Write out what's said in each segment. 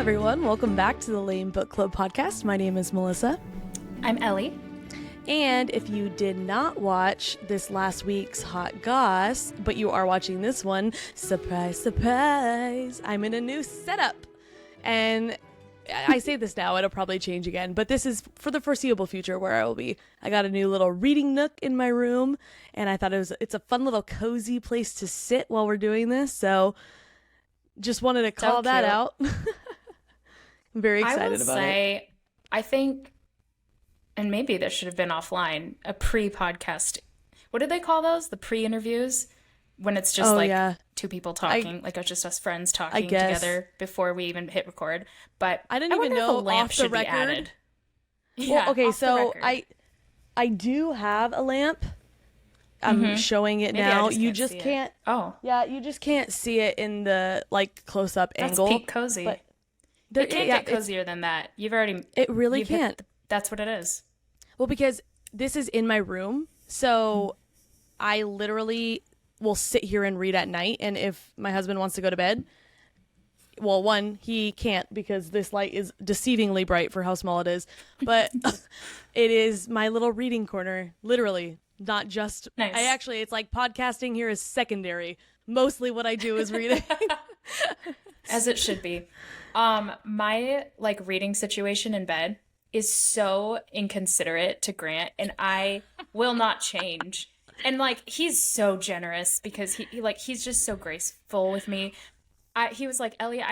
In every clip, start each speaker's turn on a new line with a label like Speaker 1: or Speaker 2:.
Speaker 1: everyone. Welcome back to the L.A.M.E Book Club podcast. My name is Melissa.
Speaker 2: I'm Ellie.
Speaker 1: And if you did not watch this last week's Hot Goss, but you are watching this one, surprise, surprise, I'm in a new setup. And I say this now, it'll probably change again, but this is for the foreseeable future where I will be. I got a new little reading nook in my room, and I thought it's a fun little cozy place to sit while we're doing this, so just wanted to call that out. I'm very excited about it.
Speaker 2: I think, and maybe this should have been offline, a pre-podcast. What did they call those? The pre-interviews? When it's just two people talking, like it's just us friends talking together before we even hit record. But
Speaker 1: I didn't even know
Speaker 2: if a lamp
Speaker 1: off the
Speaker 2: should
Speaker 1: record.
Speaker 2: be added.
Speaker 1: Well, okay, so I do have a lamp. I'm showing it now. You just can't.
Speaker 2: Oh,
Speaker 1: yeah, you just can't see it in the close-up angle.
Speaker 2: That's peak cozy. But it can't get cozier than that.
Speaker 1: It really can't.
Speaker 2: That's what it is.
Speaker 1: Well, because this is in my room, so I literally will sit here and read at night. And if my husband wants to go to bed, well, one, he can't because this light is deceivingly bright for how small it is. But it is my little reading corner, literally. Not just
Speaker 2: nice.
Speaker 1: It's like podcasting here is secondary. Mostly what I do is reading.
Speaker 2: As it should be. My reading situation in bed is so inconsiderate to Grant, and I will not change. And he's so generous because he's just so graceful with me. He was like, Ellie,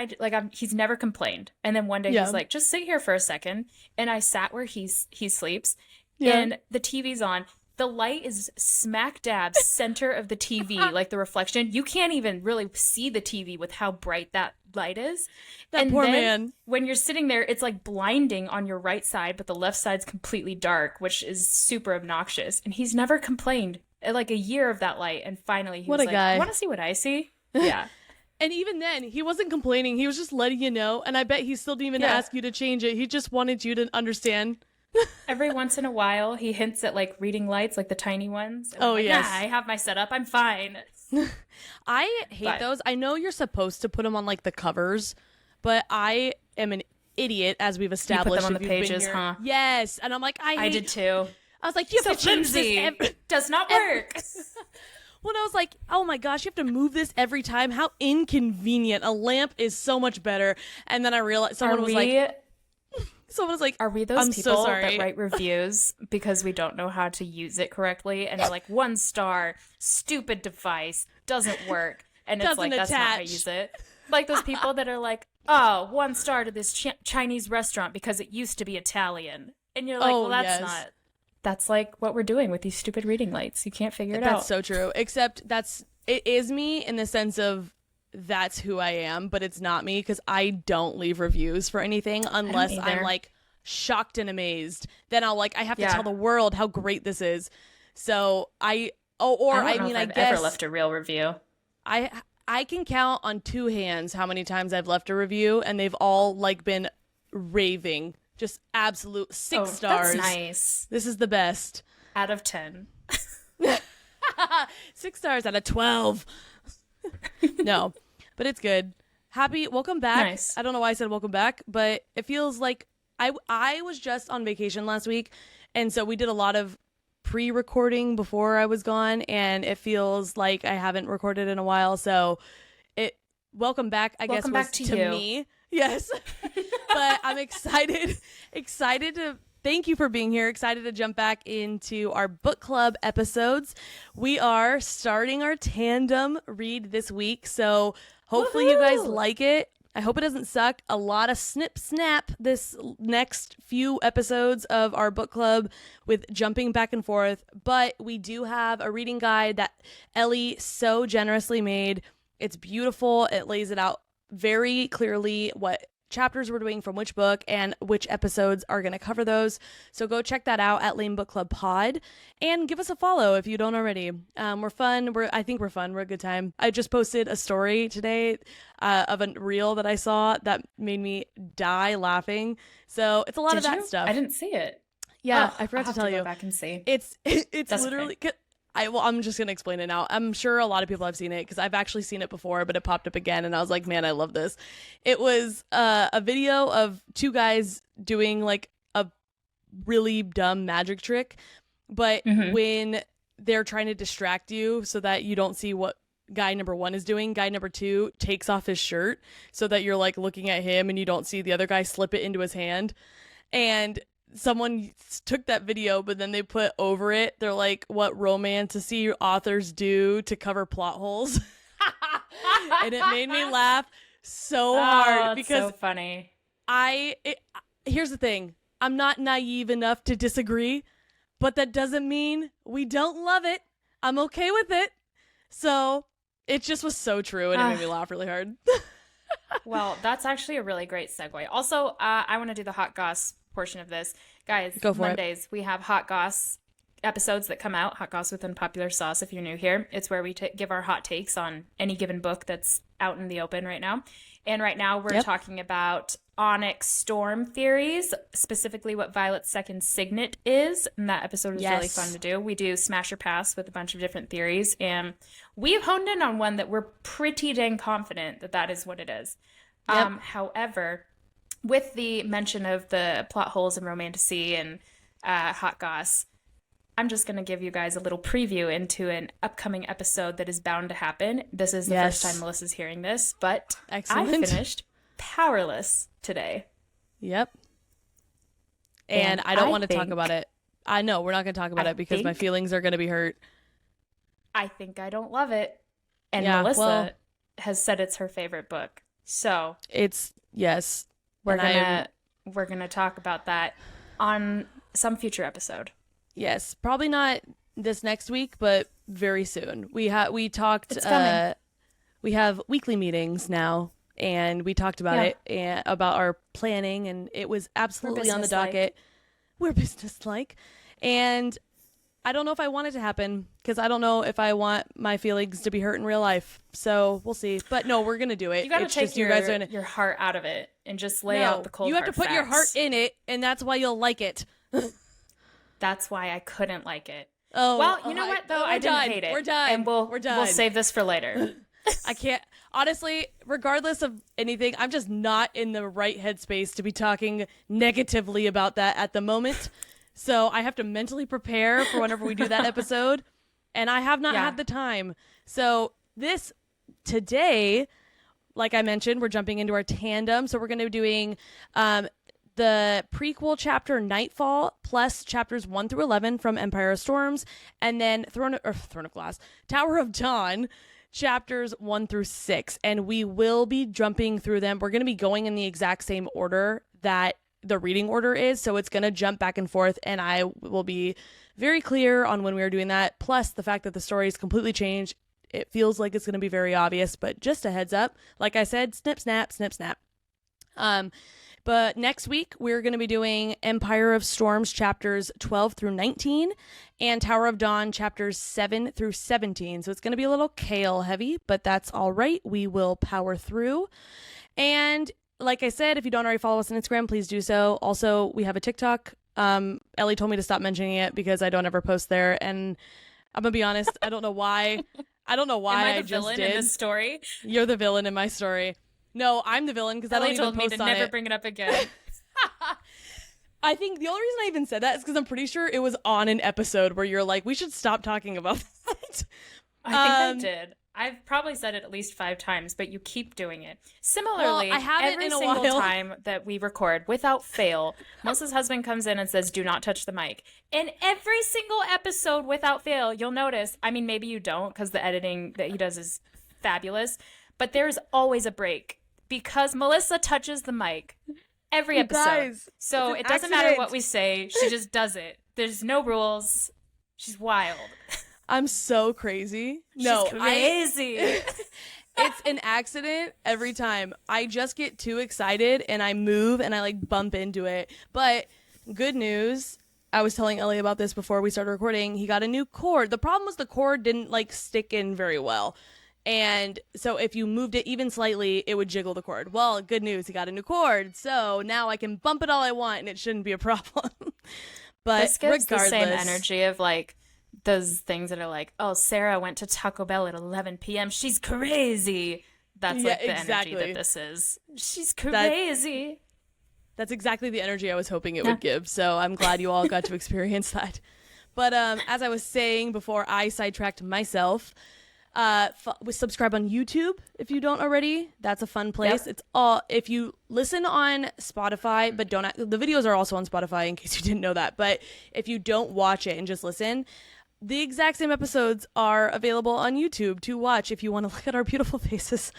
Speaker 2: he's never complained. And then one day he's like, just sit here for a second. And I sat where he sleeps, and the TV's on. The light is smack dab center of the TV, like the reflection. You can't even really see the TV with how bright that light is.
Speaker 1: That poor man.
Speaker 2: When you're sitting there, it's blinding on your right side, but the left side's completely dark, which is super obnoxious. And he's never complained. A year of that light, and finally he was like,
Speaker 1: guy.
Speaker 2: You want to see what I see? Yeah.
Speaker 1: And even then, he wasn't complaining. He was just letting you know. And I bet he still didn't even ask you to change it. He just wanted you to understand.
Speaker 2: Every once in a while, he hints at reading lights, the tiny ones.
Speaker 1: And yes.
Speaker 2: Yeah, I have my setup. I'm fine.
Speaker 1: I hate those. I know you're supposed to put them on the covers, but I am an idiot, as we've established.
Speaker 2: You put them on the pages, huh?
Speaker 1: Yes. And I'm like, I
Speaker 2: did too.
Speaker 1: I was like, you have to change this.
Speaker 2: Does not work.
Speaker 1: When I was like, oh my gosh, you have to move this every time. How inconvenient. A lamp is so much better. And then I realized someone was like,
Speaker 2: are we those people
Speaker 1: so sorry
Speaker 2: that write reviews because we don't know how to use it correctly? And they're like, 1 star, stupid device, doesn't work. And it's
Speaker 1: doesn't
Speaker 2: that's not how I use it. Those people that are like, oh, 1 star to this Chinese restaurant because it used to be Italian. And you're like, well, that's not. That's what we're doing with these stupid reading lights. You can't figure it out.
Speaker 1: That's so true. Except it is me in the sense of that's who I am, but it's not me because I don't leave reviews for anything unless I'm shocked and amazed. Then I'll I have to tell the world how great this is. So I guess
Speaker 2: ever left a real review.
Speaker 1: I can count on 2 hands how many times I've left a review, and they've all been raving. Just absolute 6 stars.
Speaker 2: That's nice.
Speaker 1: This is the best.
Speaker 2: Out of 10.
Speaker 1: 6 stars out of 12. No, but it's good. Welcome back.
Speaker 2: Nice.
Speaker 1: I don't know why I said welcome back, but it feels like I was just on vacation last week, and so we did a lot of pre-recording before I was gone, and it feels like I haven't recorded in a while, so welcome back, I guess, was to me. Yes. But I'm excited to thank you for being here. Excited to jump back into our book club episodes. We are starting our tandem read this week, so hopefully you guys like it. I hope it doesn't suck. A lot of snap this next few episodes of our book club with jumping back and forth, but we do have a reading guide that Ellie so generously made. It's beautiful. It lays it out very clearly what chapters we're doing from which book and which episodes are going to cover those. So go check that out at L.A.M E Book Club Pod and give us a follow if you don't already. We're fun. I think we're fun. We're a good time. I just posted a story today of a reel that I saw that made me die laughing. So it's a lot of that stuff.
Speaker 2: I didn't see it.
Speaker 1: Yeah, I forgot to tell you.
Speaker 2: Go back and see.
Speaker 1: It's literally. I'm just gonna explain it now. I'm sure a lot of people have seen it because I've actually seen it before, but it popped up again, and I was like, man, I love this. It was a video of two guys doing like a really dumb magic trick, but when they're trying to distract you so that you don't see what guy number 1 is doing, guy number 2 takes off his shirt so that you're like looking at him and you don't see the other guy slip it into his hand. And someone took that video, but then they put over it, they're like, what romantasy authors do to cover plot holes. And it made me laugh so hard because
Speaker 2: so funny.
Speaker 1: Here's the thing, I'm not naive enough to disagree, but that doesn't mean we don't love it. I'm okay with it. So it just was so true, and it made me laugh really hard.
Speaker 2: Well, that's actually a really great segue. Also, I want to do the hot goss portion of this. Guys,
Speaker 1: Go for
Speaker 2: Mondays, we have hot goss episodes that come out, hot goss within popular sauce if you're new here. It's where we give our hot takes on any given book that's out in the open right now. And right now we're talking about Onyx Storm theories, specifically what Violet's second signet is. And that episode was really fun to do. We do smash or pass with a bunch of different theories. And we've honed in on one that we're pretty dang confident that that is what it is. However, with the mention of the plot holes and romantasy and hot goss, I'm just going to give you guys a little preview into an upcoming episode that is bound to happen. This is the first time Melissa's hearing this, but I finished Powerless today.
Speaker 1: Yep. And I don't want to talk about it. I know, we're not going to talk about it because my feelings are going to be hurt.
Speaker 2: I think I don't love it. And Melissa has said it's her favorite book. So
Speaker 1: it's, yes.
Speaker 2: We're gonna talk about that on some future episode.
Speaker 1: Yes, probably not this next week, but very soon. We talked.
Speaker 2: It's coming.
Speaker 1: We have weekly meetings now, and we talked about it and about our planning, and it was absolutely on the docket. We're businesslike, and I don't know if I want it to happen because I don't know if I want my feelings to be hurt in real life. So we'll see. But no, we're gonna do it.
Speaker 2: You gotta take your heart out of it and just lay out the cold.
Speaker 1: You have to put your heart in it, and that's why you'll like it.
Speaker 2: That's why I couldn't like it.
Speaker 1: Oh,
Speaker 2: well, you know what though? I didn't hate it.
Speaker 1: We're done.
Speaker 2: And we're done. We'll save this for later.
Speaker 1: I can't. Honestly, regardless of anything, I'm just not in the right headspace to be talking negatively about that at the moment. So I have to mentally prepare for whenever we do that episode, and I have not had the time. So today, like I mentioned, we're jumping into our tandem. So we're going to be doing the prequel chapter Nightfall plus chapters 1 through 11 from Empire of Storms, and then Throne of Glass, Tower of Dawn, chapters 1 through 6. And we will be jumping through them. We're going to be going in the exact same order that the reading order is, so it's going to jump back and forth, and I will be very clear on when we are doing that. Plus the fact that the story is completely changed, it feels like it's going to be very obvious, but just a heads up, like I said, snip snap, snip snap. But next week we're going to be doing Empire of Storms chapters 12 through 19 and Tower of Dawn chapters 7 through 17. So it's going to be a little Chaol heavy, but that's all right. We will power through. And like I said, if you don't already follow us on Instagram, please do so. Also, we have a TikTok. Ellie told me to stop mentioning it because I don't ever post there. And I'm going to be honest, I don't know why. I don't know why
Speaker 2: Am I
Speaker 1: I
Speaker 2: the
Speaker 1: just
Speaker 2: villain
Speaker 1: did.
Speaker 2: in this story?
Speaker 1: You're the villain in my story. No, I'm the villain because I don't even post on it.
Speaker 2: Ellie told me to never bring it up again.
Speaker 1: I think the only reason I even said that is because I'm pretty sure it was on an episode where you're like, we should stop talking about that.
Speaker 2: I think I did. I've probably said it at least 5 times, but you keep doing it. Similarly,
Speaker 1: I haven't
Speaker 2: every
Speaker 1: in a
Speaker 2: single
Speaker 1: while.
Speaker 2: time that we record, without fail, Melissa's husband comes in and says, do not touch the mic. In every single episode, without fail, you'll notice, I mean, maybe you don't because the editing that he does is fabulous, but there's always a break because Melissa touches the mic every episode.
Speaker 1: Guys,
Speaker 2: so it doesn't matter what we say. She just does it. There's no rules. She's wild.
Speaker 1: I'm so crazy. No,
Speaker 2: she's crazy.
Speaker 1: It's an accident every time. I just get too excited and I move and I like bump into it. But good news, I was telling Ellie about this before we started recording. He got a new cord. The problem was the cord didn't like stick in very well. And so if you moved it even slightly, it would jiggle the cord. Well, good news, he got a new cord. So now I can bump it all I want and it shouldn't be a problem. But
Speaker 2: this gives
Speaker 1: regardless,
Speaker 2: the same energy of like those things that are like, oh, Sarah went to Taco Bell at 11 p.m. She's crazy. That's like the energy that this is. She's crazy.
Speaker 1: That's exactly the energy I was hoping it would give. So I'm glad you all got to experience that. But as I was saying before I sidetracked myself, subscribe on YouTube if you don't already. That's a fun place. It's all, if you listen on Spotify, but the videos are also on Spotify in case you didn't know that. But if you don't watch it and just listen, the exact same episodes are available on YouTube to watch if you want to look at our beautiful faces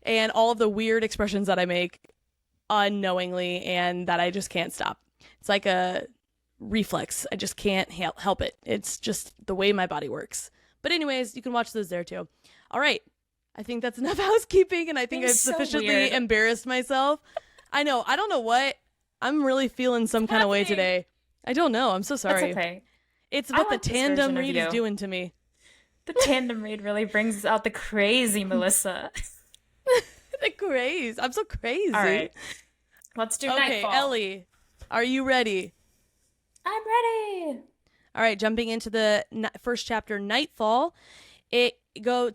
Speaker 1: and all of the weird expressions that I make unknowingly and that I just can't stop. It's like a reflex. I just can't help it. It's just the way my body works. But anyways, you can watch those there too. All right. I think that's enough housekeeping, and I think I've sufficiently embarrassed myself. I know. I don't know what. I'm really feeling some kind of way today. I don't know. I'm so sorry.
Speaker 2: That's okay.
Speaker 1: It's what the tandem read is doing to me.
Speaker 2: The tandem read really brings out the crazy Melissa.
Speaker 1: The craze. I'm so crazy.
Speaker 2: All right. Let's do Nightfall.
Speaker 1: Okay, Ellie, are you ready?
Speaker 2: I'm ready.
Speaker 1: All right, jumping into the first chapter, Nightfall. It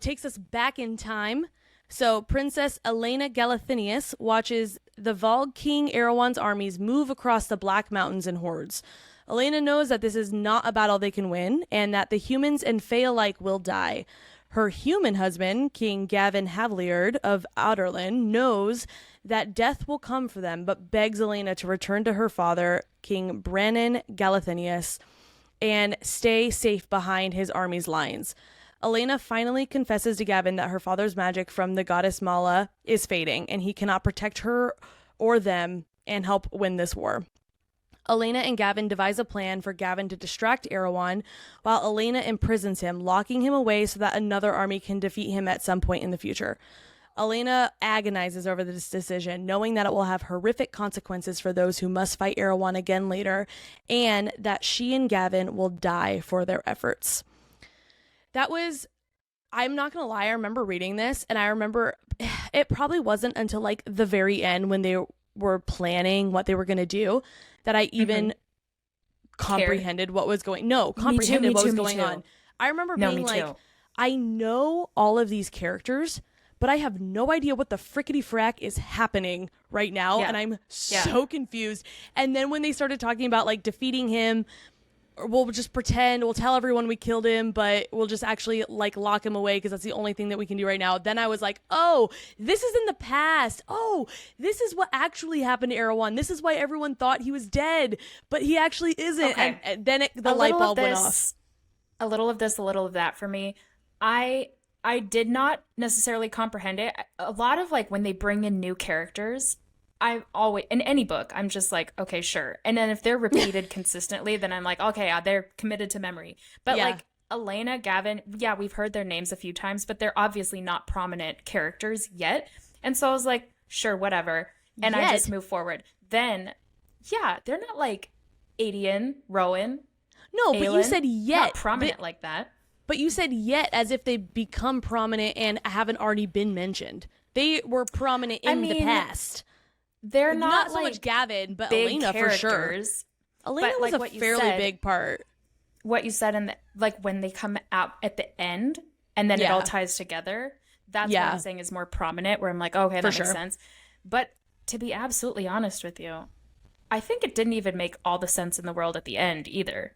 Speaker 1: takes us back in time. So Princess Elena Galathinius watches the Valg King Erewhon's armies move across the Black Mountains in hordes. Elena knows that this is not a battle they can win, and that the humans and Fae alike will die. Her human husband, King Gavin Havliard of Outerland, knows that death will come for them, but begs Elena to return to her father, King Brannon Galathinius, and stay safe behind his army's lines. Elena finally confesses to Gavin that her father's magic from the goddess Mala is fading, and he cannot protect her or them and help win this war. Elena and Gavin devise a plan for Gavin to distract Erewhon, while Elena imprisons him, locking him away so that another army can defeat him at some point in the future. Elena agonizes over this decision, knowing that it will have horrific consequences for those who must fight Erewhon again later, and that she and Gavin will die for their efforts. I'm not going to lie, I remember reading this, and I remember it probably wasn't until like the very end when they were planning what they were going to do that I even comprehended what was going on. I remember being like, I know all of these characters, but I have no idea what the frickety frack is happening right now, and I'm so confused. And then when they started talking about like defeating him, we'll just pretend, we'll tell everyone we killed him, but we'll just actually like lock him away because that's the only thing that we can do right now. Then I was like, oh, this is in the past. Oh, this is what actually happened to Erewhon. This is why everyone thought he was dead, but he actually isn't.
Speaker 2: Okay.
Speaker 1: And then the light bulb went off.
Speaker 2: A little of this, a little of that for me. I did not necessarily comprehend it. A lot of like when they bring in new characters, I always, in any book, I'm just like, okay, sure. And then if they're repeated consistently, then I'm like, okay, they're committed to memory. But like Elena, Gavin, we've heard their names a few times, but they're obviously not prominent characters yet. And so I was like, sure, whatever. And I just move forward. Then, they're not like Adian, Rowan.
Speaker 1: No,
Speaker 2: Aelin,
Speaker 1: but you said yet.
Speaker 2: Not prominent like that.
Speaker 1: But you said yet as if they become prominent and haven't already been mentioned. They were prominent in the past.
Speaker 2: They're not
Speaker 1: so
Speaker 2: like
Speaker 1: much Gavin, but
Speaker 2: Elena
Speaker 1: for sure. Elena was a fairly big part.
Speaker 2: What you said in like when they come out at the end and then it all ties together, that's what I'm saying is more prominent, where I'm like, okay, that makes sense. But to be absolutely honest with you, I think it didn't even make all the sense in the world at the end either.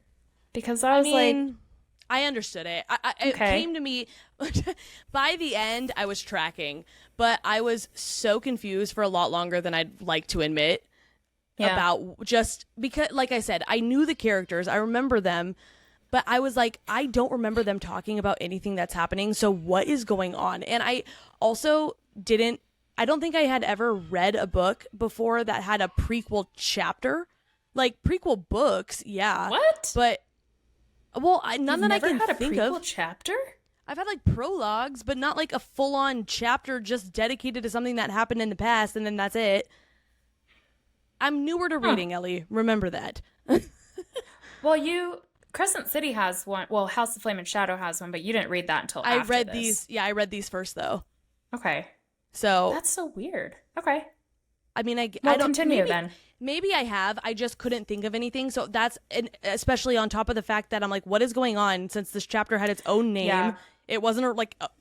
Speaker 2: Because I was
Speaker 1: I understood it. It came to me by the end. I was tracking, but I was so confused for a lot longer than I'd like to admit about, just because, like I said, I knew the characters, I remember them, but I was like, I don't remember them talking about anything that's happening. So what is going on? And I also I don't think I had ever read a book before that had a prequel chapter, like prequel books. Yeah.
Speaker 2: What?
Speaker 1: But well, none that I can
Speaker 2: had a
Speaker 1: think
Speaker 2: prequel
Speaker 1: of.
Speaker 2: Chapter?
Speaker 1: I've had like prologues, but not like a full-on chapter just dedicated to something that happened in the past, and then that's it. I'm newer to reading, Ellie. Remember that.
Speaker 2: Well, Crescent City has one. Well, House of Flame and Shadow has one, but you didn't read that until after
Speaker 1: I read
Speaker 2: this.
Speaker 1: these. Yeah, I read these first though.
Speaker 2: Okay.
Speaker 1: So
Speaker 2: that's so weird. Okay.
Speaker 1: I mean, I
Speaker 2: Well,
Speaker 1: don't
Speaker 2: continue
Speaker 1: maybe,
Speaker 2: then.
Speaker 1: maybe I have. I just couldn't think of anything. So that's, and especially on top of the fact that I'm like, what is going on? Since this chapter had its own name,
Speaker 2: Yeah.
Speaker 1: it wasn't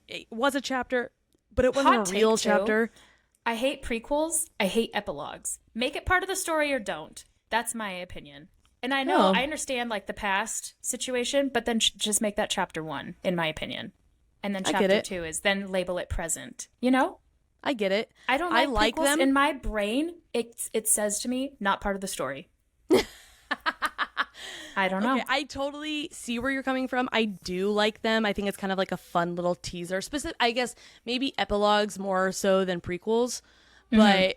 Speaker 1: it was a chapter, but it wasn't
Speaker 2: Hot
Speaker 1: a real
Speaker 2: take, too.
Speaker 1: chapter.
Speaker 2: I hate prequels. I hate epilogues. Make it part of the story or don't. That's my opinion. And I know,
Speaker 1: Oh.
Speaker 2: I understand like the past situation, but then just make that chapter 1, in my opinion. And then
Speaker 1: I get
Speaker 2: chapter
Speaker 1: it.
Speaker 2: 2 is then label it present. You know?
Speaker 1: I get it.
Speaker 2: I don't
Speaker 1: I
Speaker 2: like
Speaker 1: like
Speaker 2: prequels.
Speaker 1: them.
Speaker 2: In my brain, it says to me, not part of the story. I don't know.
Speaker 1: Okay, I totally see where you're coming from. I do like them. I think it's kind of like a fun little teaser. I guess maybe epilogues more so than prequels, but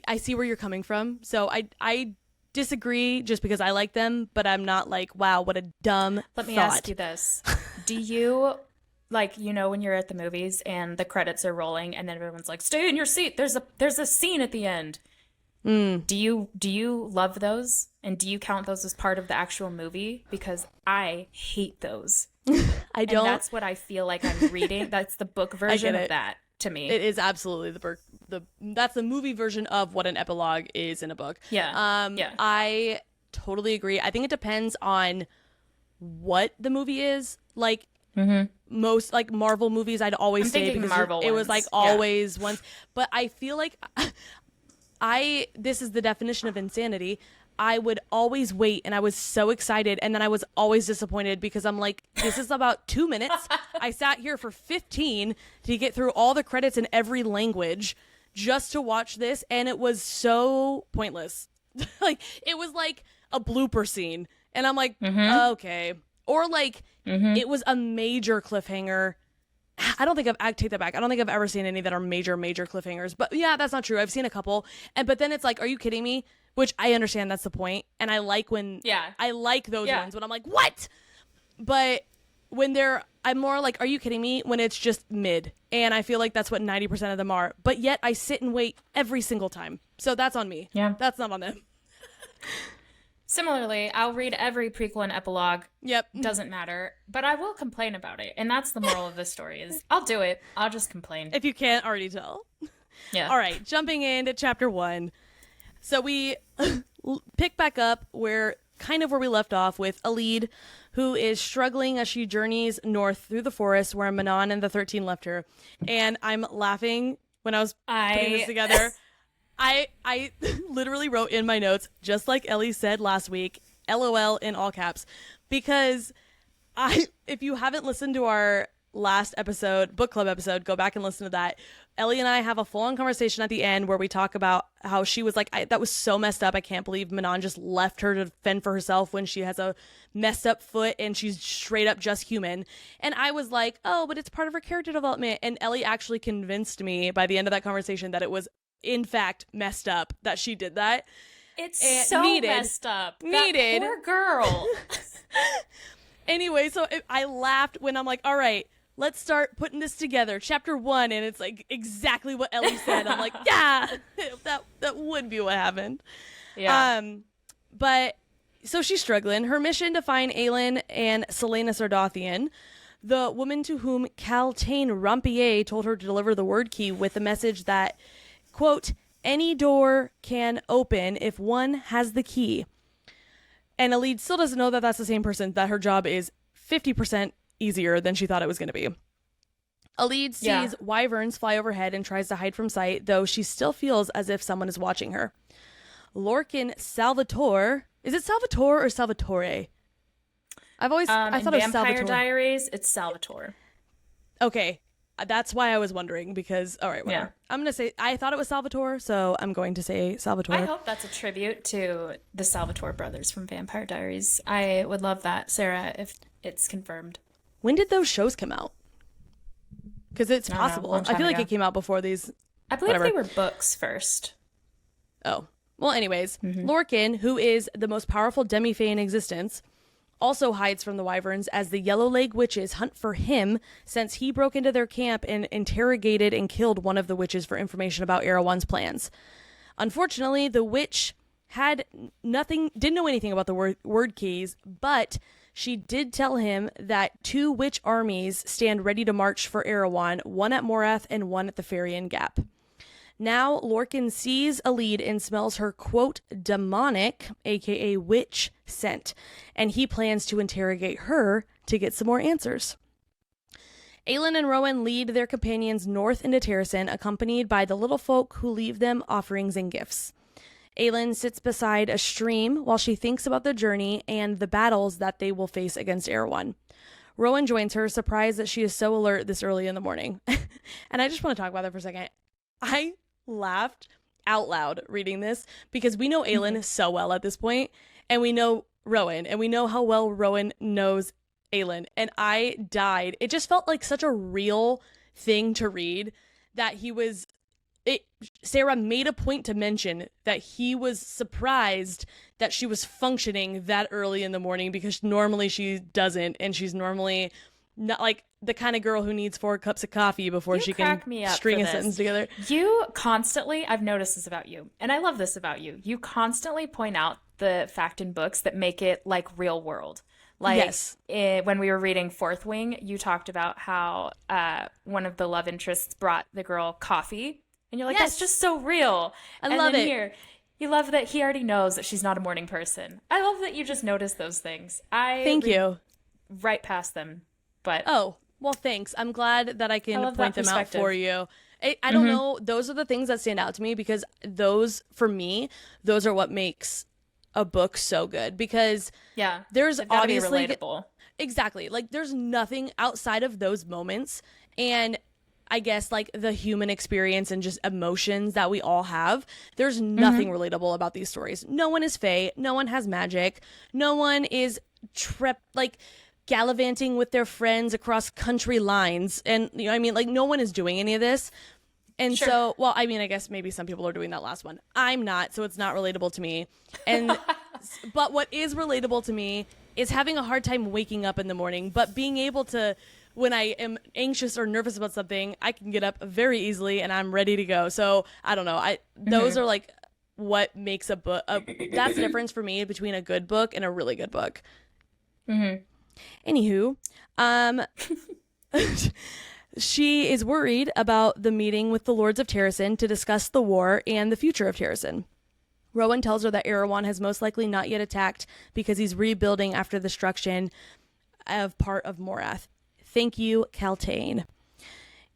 Speaker 1: I see where you're coming from. So I disagree just because I like them, but I'm not like, wow, what a dumb
Speaker 2: Let me
Speaker 1: thought.
Speaker 2: ask you this. Do you, like, you know, when you're at the movies and the credits are rolling and then everyone's like, stay in your seat. There's a scene at the end. Do you love those? And do you count those as part of the actual movie? Because I hate those.
Speaker 1: I don't.
Speaker 2: And that's what I feel like I'm reading. That's the book version of
Speaker 1: it.
Speaker 2: that to me.
Speaker 1: It is absolutely that's the movie version of what an epilogue is in a book.
Speaker 2: Yeah.
Speaker 1: I totally agree. I think it depends on what the movie is. Like most like Marvel movies, I'd always
Speaker 2: I'm
Speaker 1: say
Speaker 2: thinking
Speaker 1: because
Speaker 2: Marvel
Speaker 1: it was like
Speaker 2: ones. Yeah.
Speaker 1: always ones. But I feel like this is the definition of insanity. I would always wait and I was so excited and then I was always disappointed because I'm like, this is about 2 minutes. I sat here for 15 to get through all the credits in every language just to watch this and it was so pointless. Like it was like a blooper scene and I'm like, okay. Or like it was a major cliffhanger. I take that back. I don't think I've ever seen any that are major cliffhangers. But yeah, that's not true. I've seen a couple. But then it's like, are you kidding me? Which I understand that's the point. And I like when I like those ones when I'm like, what? But when I'm more like, are you kidding me? When it's just mid. And I feel like that's what 90% of them are. But yet I sit and wait every single time. So that's on me.
Speaker 2: Yeah.
Speaker 1: That's not on them.
Speaker 2: Similarly, I'll read every prequel and epilogue.
Speaker 1: Yep.
Speaker 2: Doesn't matter. But I will complain about it. And that's the moral of this story is I'll do it. I'll just complain.
Speaker 1: If you can't already tell.
Speaker 2: Yeah.
Speaker 1: All right, jumping into chapter 1. So we pick back up where we left off with Elide, who is struggling as she journeys north through the forest where Manon and the 13 left her. And I'm laughing when I was putting this together. I literally wrote in my notes, just like Ellie said last week, LOL in all caps, because if you haven't listened to our last episode, book club episode, go back and listen to that. Ellie and I have a full-on conversation at the end where we talk about how she was like, that was so messed up. I can't believe Manon just left her to fend for herself when she has a messed up foot and she's straight up just human. And I was like, oh, but it's part of her character development. And Ellie actually convinced me by the end of that conversation that it was in fact messed up that she did that.
Speaker 2: It's
Speaker 1: and
Speaker 2: so messed up. That poor girl.
Speaker 1: Anyway, so I laughed when I'm like, all right, let's start putting this together. Chapter 1, and it's like exactly what Ellie said. I'm like, yeah, that would be what happened.
Speaker 2: Yeah.
Speaker 1: But so she's struggling. Her mission to find Aelin and Selena Sardothian, the woman to whom Caltaine Rampier told her to deliver the word key with the message that, quote, any door can open if one has the key. And Elide still doesn't know that that's the same person, that her job is 50% easier than she thought it was going to be. Elide sees wyverns fly overhead and tries to hide from sight, though she still feels as if someone is watching her. Lorcan Salvatore, is it Salvatore or Salvatore? I thought it was Salvatore.
Speaker 2: Vampire Diaries, it's Salvatore.
Speaker 1: Okay, that's why I was wondering because, all right, whatever.
Speaker 2: Yeah.
Speaker 1: I'm going to say, I thought it was Salvatore, so I'm going to say Salvatore.
Speaker 2: I hope that's a tribute to the Salvatore brothers from Vampire Diaries. I would love that, Sarah, if it's confirmed.
Speaker 1: When did those shows come out? Because it's possible. I feel like it came out before these.
Speaker 2: I believe they were books first.
Speaker 1: Oh. Well, anyways, Lorcan, who is the most powerful demi-fae in existence, also hides from the wyverns as the Yellow Leg witches hunt for him since he broke into their camp and interrogated and killed one of the witches for information about Erewhon's plans. Unfortunately, the witch didn't know anything about the word keys, but she did tell him that 2 witch armies stand ready to march for Erewhon, one at Morath and one at the Ferian Gap. Now, Lorcan sees Elide and smells her, quote, demonic, aka witch, scent, and he plans to interrogate her to get some more answers. Aelin and Rowan lead their companions north into Terasen, accompanied by the little folk who leave them offerings and gifts. Aelin sits beside a stream while she thinks about the journey and the battles that they will face against Erewhon. Rowan joins her, surprised that she is so alert this early in the morning. And I just want to talk about that for a second. I laughed out loud reading this because we know Aelin so well at this point, and we know Rowan, and we know how well Rowan knows Aelin, and I died. It just felt like such a real thing to read that Sarah made a point to mention that he was surprised that she was functioning that early in the morning because normally she doesn't, and she's normally not like the kind of girl who needs 4 cups of coffee before she can string a sentence together.
Speaker 2: You constantly, I've noticed this about you, and I love this about you. You constantly point out the fact in books that make it like real world. Like,
Speaker 1: yes.
Speaker 2: When we were reading Fourth Wing, you talked about how one of the love interests brought the girl coffee. And you're like, yes, that's just so real.
Speaker 1: I love it.
Speaker 2: Here, you love that he already knows that she's not a morning person. I love that you just notice those things. Thank you. Right past them. But
Speaker 1: oh, well, thanks. I'm glad that I can point them out for you. I don't know. Those are the things that stand out to me because those, for me, those are what makes a book so good because there's obviously
Speaker 2: relatable.
Speaker 1: Exactly. Like there's nothing outside of those moments and I guess like the human experience and just emotions that we all have. There's nothing relatable about these stories. No one is fae. No one has magic. No one is gallivanting with their friends across country lines. And you know, I mean, like no one is doing any of this. And so, well, I mean, I guess maybe some people are doing that last one. I'm not, so it's not relatable to me. And but what is relatable to me is having a hard time waking up in the morning, but being able to, when I am anxious or nervous about something, I can get up very easily and I'm ready to go. So I don't know. Those are like what makes a book. That's the difference for me between a good book and a really good book. Anywho, she is worried about the meeting with the Lords of Terasen to discuss the war and the future of Terasen. Rowan tells her that Erewhon has most likely not yet attacked because he's rebuilding after the destruction of part of Morath. Thank you, Kaltane.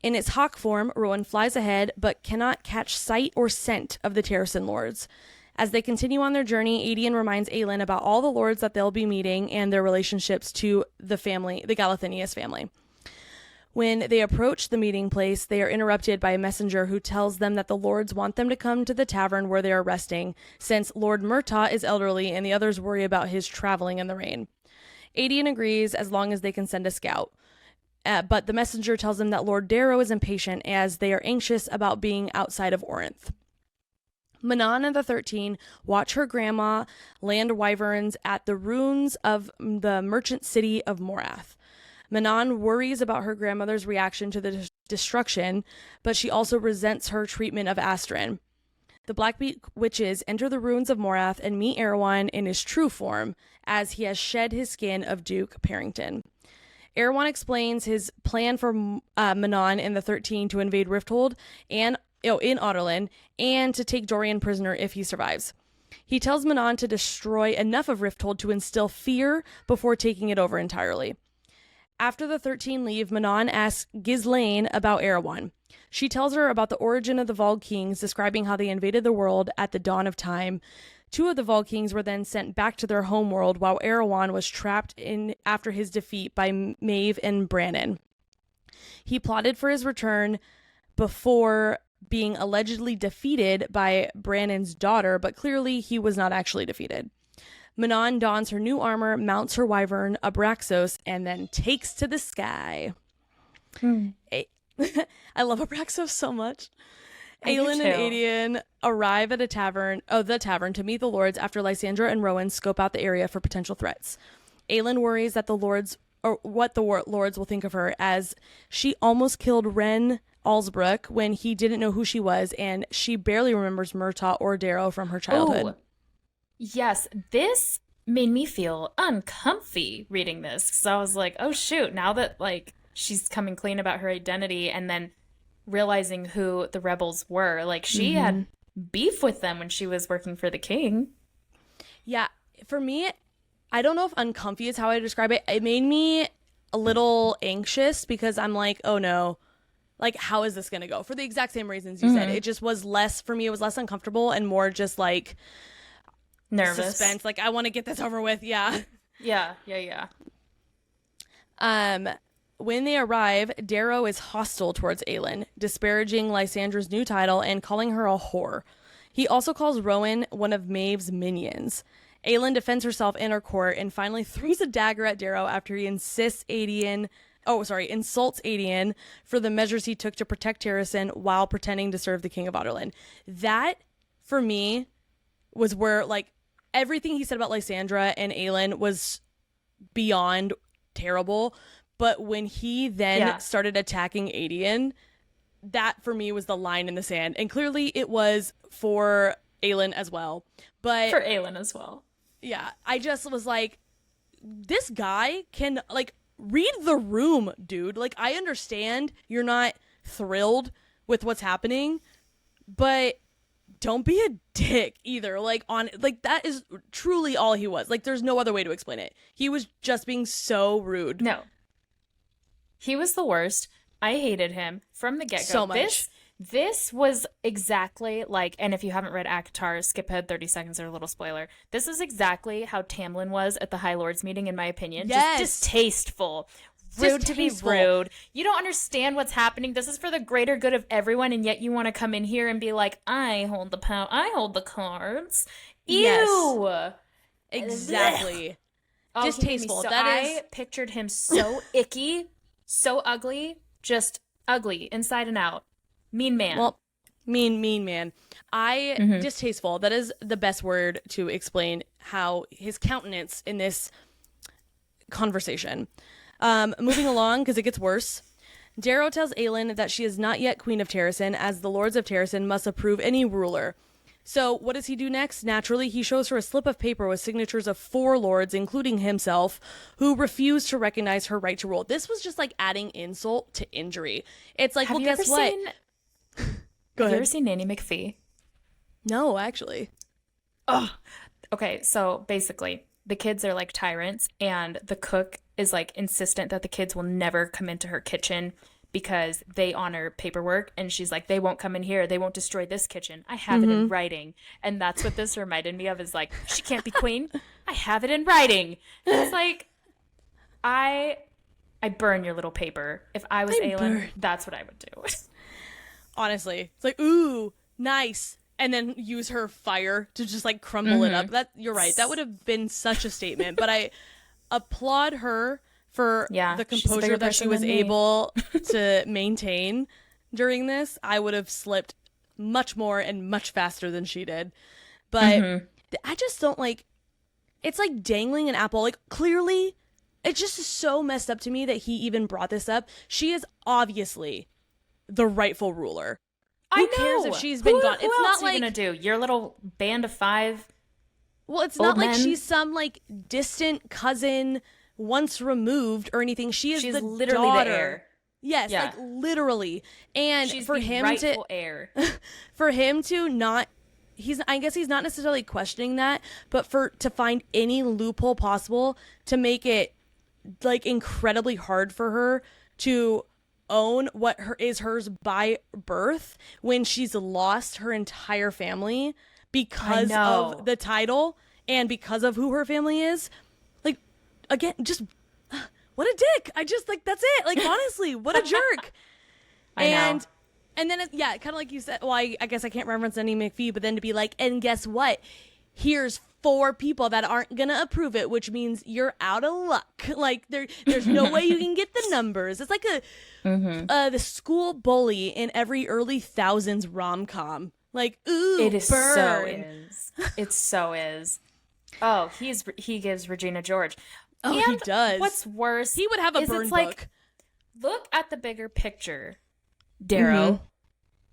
Speaker 1: In its hawk form, Rowan flies ahead but cannot catch sight or scent of the Terasen Lords. As they continue on their journey, Adian reminds Aelin about all the lords that they'll be meeting and their relationships to the Galathinius family. When they approach the meeting place, they are interrupted by a messenger who tells them that the lords want them to come to the tavern where they are resting, since Lord Murtaugh is elderly and the others worry about his traveling in the rain. Adian agrees as long as they can send a scout. But the messenger tells them that Lord Darrow is impatient as they are anxious about being outside of Orinth. Manon and the 13 watch her grandma land wyverns at the ruins of the merchant city of Morath. Manon worries about her grandmother's reaction to the destruction, but she also resents her treatment of Astrid. The Blackbeak witches enter the ruins of Morath and meet Erewhon in his true form, as he has shed his skin of Duke Parrington. Erewhon explains his plan for Manon and the 13 to invade Rifthold and in Otterlin, and to take Dorian prisoner if he survives. He tells Manon to destroy enough of Rifthold to instill fear before taking it over entirely. After the 13 leave, Manon asks Ghislaine about Erewhon. She tells her about the origin of the Vold Kings, describing how they invaded the world at the dawn of time. 2 of the Vold Kings were then sent back to their homeworld, while Erewhon was trapped in after his defeat by Maeve and Brannon. He plotted for his return before being allegedly defeated by Brannon's daughter, but clearly he was not actually defeated. Manon dons her new armor, mounts her wyvern, Abraxos, and then takes to the sky. I love Abraxos so much. Aelin and Adian arrive at the tavern to meet the lords after Lysandra and Rowan scope out the area for potential threats. Aelin worries that what the lords will think of her, as she almost killed Ren Allsbrook when he didn't know who she was, and she barely remembers Murtaugh or Darrow from her childhood.
Speaker 2: Ooh. Yes, this made me feel uncomfy reading this, because I was like, oh shoot, now that like she's coming clean about her identity, and then realizing who the rebels were. Like, she had beef with them when she was working for the king.
Speaker 1: Yeah, for me, I don't know if uncomfy is how I describe it. It made me a little anxious because I'm like, oh no, like, how is this going to go? For the exact same reasons you said. It just was less, for me, it was less uncomfortable and more just like
Speaker 2: Nervous.
Speaker 1: Suspense. Like, I want to get this over with. Yeah.
Speaker 2: Yeah.
Speaker 1: When they arrive, Darrow is hostile towards Aelin, disparaging Lysandra's new title and calling her a whore. He also calls Rowan one of Maeve's minions. Aelin defends herself in her court and finally throws a dagger at Darrow after he insults Aedion for the measures he took to protect Terasen while pretending to serve the King of Adarlan. That, for me, was where, like, everything he said about Lysandra and Aelin was beyond terrible. But when he then started attacking Aedion, that for me was the line in the sand. And clearly it was for Aelin as well. But
Speaker 2: for Aelin as well.
Speaker 1: Yeah, I just was like, this guy can, like, read the room, dude. Like, I understand you're not thrilled with what's happening, but don't be a dick either. Like, that is truly all he was. Like, there's no other way to explain it. He was just being so rude.
Speaker 2: No. He was the worst. I hated him from the get-go.
Speaker 1: So much.
Speaker 2: This was exactly like, and if you haven't read ACOTAR, skip ahead 30 seconds or a little spoiler. This is exactly how Tamlin was at the High Lords meeting, in my opinion.
Speaker 1: Yes.
Speaker 2: Just distasteful. Rude to be rude. You don't understand what's happening. This is for the greater good of everyone, and yet you want to come in here and be like, I hold the power. I hold the cards. Ew.
Speaker 1: Yes. Exactly.
Speaker 2: Oh,
Speaker 1: distasteful.
Speaker 2: I pictured him so icky, so ugly, just ugly inside and out. Mean man.
Speaker 1: Well, mean man. Distasteful. That is the best word to explain how his countenance in this conversation. Moving along, because it gets worse. Darrow tells Aelin that she is not yet Queen of Terasen, as the Lords of Terasen must approve any ruler. So what does he do next? Naturally, he shows her a slip of paper with signatures of 4 lords, including himself, who refuse to recognize her right to rule. This was just like adding insult to injury. It's like, well, guess what? Go ahead.
Speaker 2: Have you ever seen Nanny McPhee?
Speaker 1: No, actually.
Speaker 2: Oh, okay. So basically, the kids are like tyrants, and the cook is like insistent that the kids will never come into her kitchen because they honor paperwork. And she's like, they won't come in here. They won't destroy this kitchen. I have it in writing. And that's what this reminded me of, is like, she can't be queen. I have it in writing. And it's like, I burn your little paper. If I was Aelin, that's what I would do.
Speaker 1: Honestly, it's like, ooh, nice. And then use her fire to just like crumble it up. That, you're right. That would have been such a statement. But I applaud her for the composure that she was able to maintain during this. I would have slipped much more and much faster than she did. But I just don't like, it's like dangling an apple. Like, clearly, it just is so messed up to me that he even brought this up. She is obviously the rightful ruler. Who cares if she's been gone?
Speaker 2: Who
Speaker 1: It's
Speaker 2: else
Speaker 1: not
Speaker 2: are
Speaker 1: like
Speaker 2: you gonna do your little band of 5.
Speaker 1: Well, it's not like she's some like distant cousin once removed or anything. She's the
Speaker 2: literally
Speaker 1: daughter.
Speaker 2: the heir.
Speaker 1: Yes, like literally. And
Speaker 2: she's
Speaker 1: for
Speaker 2: the
Speaker 1: him
Speaker 2: rightful heir.
Speaker 1: For him to not, I guess he's not necessarily questioning that, but to find any loophole possible to make it like incredibly hard for her to own what is hers by birth when she's lost her entire family because of the title and because of who her family is. Like, again, just what a dick. I just like, that's it. Like, honestly, what a jerk. And then kind of like you said, well, I guess I can't reference any McPhee, but then to be like, and guess what, here's 4 people that aren't gonna approve it, which means you're out of luck. Like, there's no way you can get the numbers. It's like the school bully in every early thousands rom-com. Like, ooh,
Speaker 2: it is
Speaker 1: burn.
Speaker 2: It so is. Oh, he gives Regina George.
Speaker 1: Oh,
Speaker 2: and
Speaker 1: he does.
Speaker 2: What's worse,
Speaker 1: he would have a burn book.
Speaker 2: Like, look at the bigger picture, Darrow.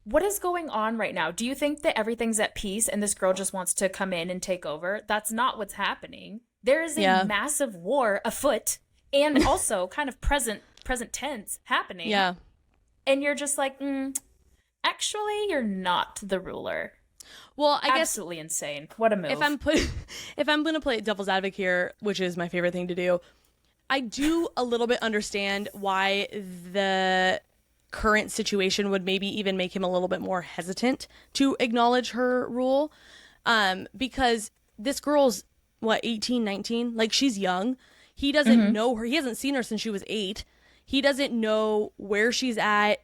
Speaker 2: What is going on right now? Do you think that everything's at peace and this girl just wants to come in and take over? That's not what's happening. There is a massive war afoot, and also kind of present tense happening.
Speaker 1: Yeah.
Speaker 2: and you're just like, actually, you're not the ruler.
Speaker 1: Well, I guess
Speaker 2: absolutely insane. What a move.
Speaker 1: If I'm going to play devil's advocate here, which is my favorite thing to do, I do a little bit understand why the current situation would maybe even make him a little bit more hesitant to acknowledge her rule, because this girl's 18, 19, like she's young. He doesn't know her. He hasn't seen her since she was 8. He doesn't know where she's at,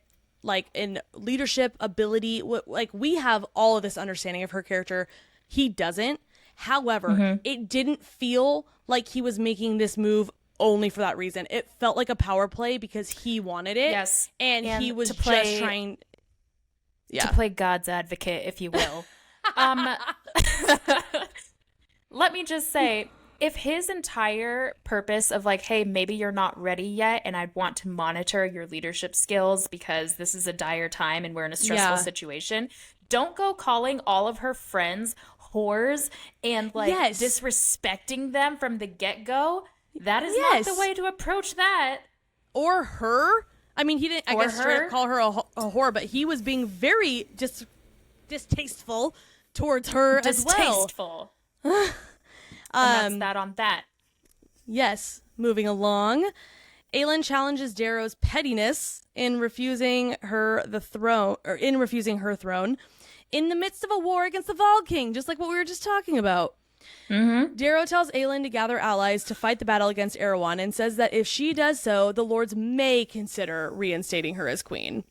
Speaker 1: like in leadership ability. Like we have all of this understanding of her character. He doesn't. However, it didn't feel like he was making this move only for that reason. It felt like a power play because he wanted it.
Speaker 2: Yes.
Speaker 1: And he was just trying
Speaker 2: to play God's advocate, if you will. Let me just say, if his entire purpose of like, hey, maybe you're not ready yet and I want to monitor your leadership skills because this is a dire time and we're in a stressful situation, don't go calling all of her friends whores and like disrespecting them from the get-go. That is not the way to approach that.
Speaker 1: Or her. I mean, he didn't, I guess, straight up call her a whore, but he was being very distasteful towards her as well.
Speaker 2: Distasteful. And that's that on that.
Speaker 1: Yes. Moving along. Aelin challenges Darrow's pettiness in refusing her throne in the midst of a war against the Vol King, just like what we were just talking about. Darrow tells Aelin to gather allies to fight the battle against Erewhon and says that if she does so, the lords may consider reinstating her as queen.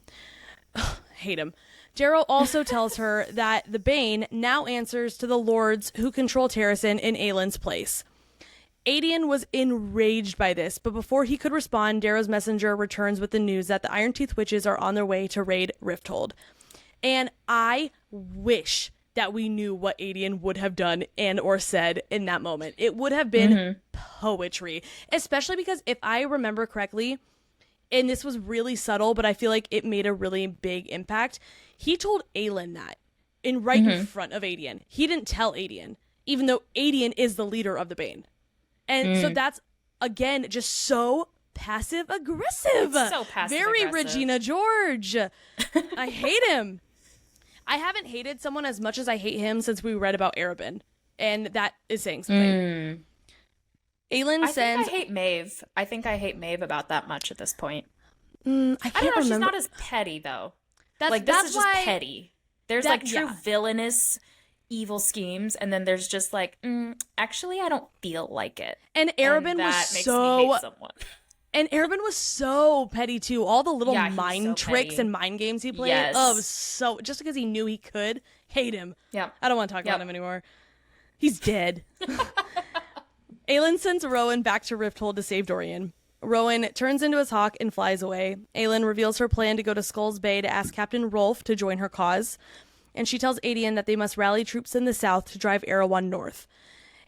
Speaker 1: Hate him. Darrow also tells her that the Bane now answers to the lords who control Terasen in Aelin's place. Aedion was enraged by this, but before he could respond, Darrow's messenger returns with the news that the Iron Teeth Witches are on their way to raid Rifthold. And I wish that we knew what Aedion would have done and or said in that moment. It would have been poetry, especially because if I remember correctly, and this was really subtle, but I feel like it made a really big impact, he told Aelin that in front of Aedion. He didn't tell Aedion, even though Aedion is the leader of the Bane. And so that's, again, just so passive-aggressive.
Speaker 2: So passive-aggressive.
Speaker 1: Very Regina George. I hate him. I haven't hated someone as much as I hate him since we read about Erebin. And that is saying something. Aelin sends...
Speaker 2: I think I hate Maeve about that much at this point.
Speaker 1: I don't know.
Speaker 2: She's not as petty, though. This is just petty. There's true villainous evil schemes, and then there's just like, actually, I don't feel like it.
Speaker 1: And Erebin was so petty too. All the little mind tricks and mind games he played. Yes. Oh, so just because he knew he could, hate him. Yeah. I don't want to talk about him anymore. He's dead. Aelin sends Rowan back to Rifthold to save Dorian. Rowan turns into his hawk and flies away. Aelin reveals her plan to go to Skull's Bay to ask Captain Rolfe to join her cause. And she tells Aedion that they must rally troops in the south to drive Erewhon north.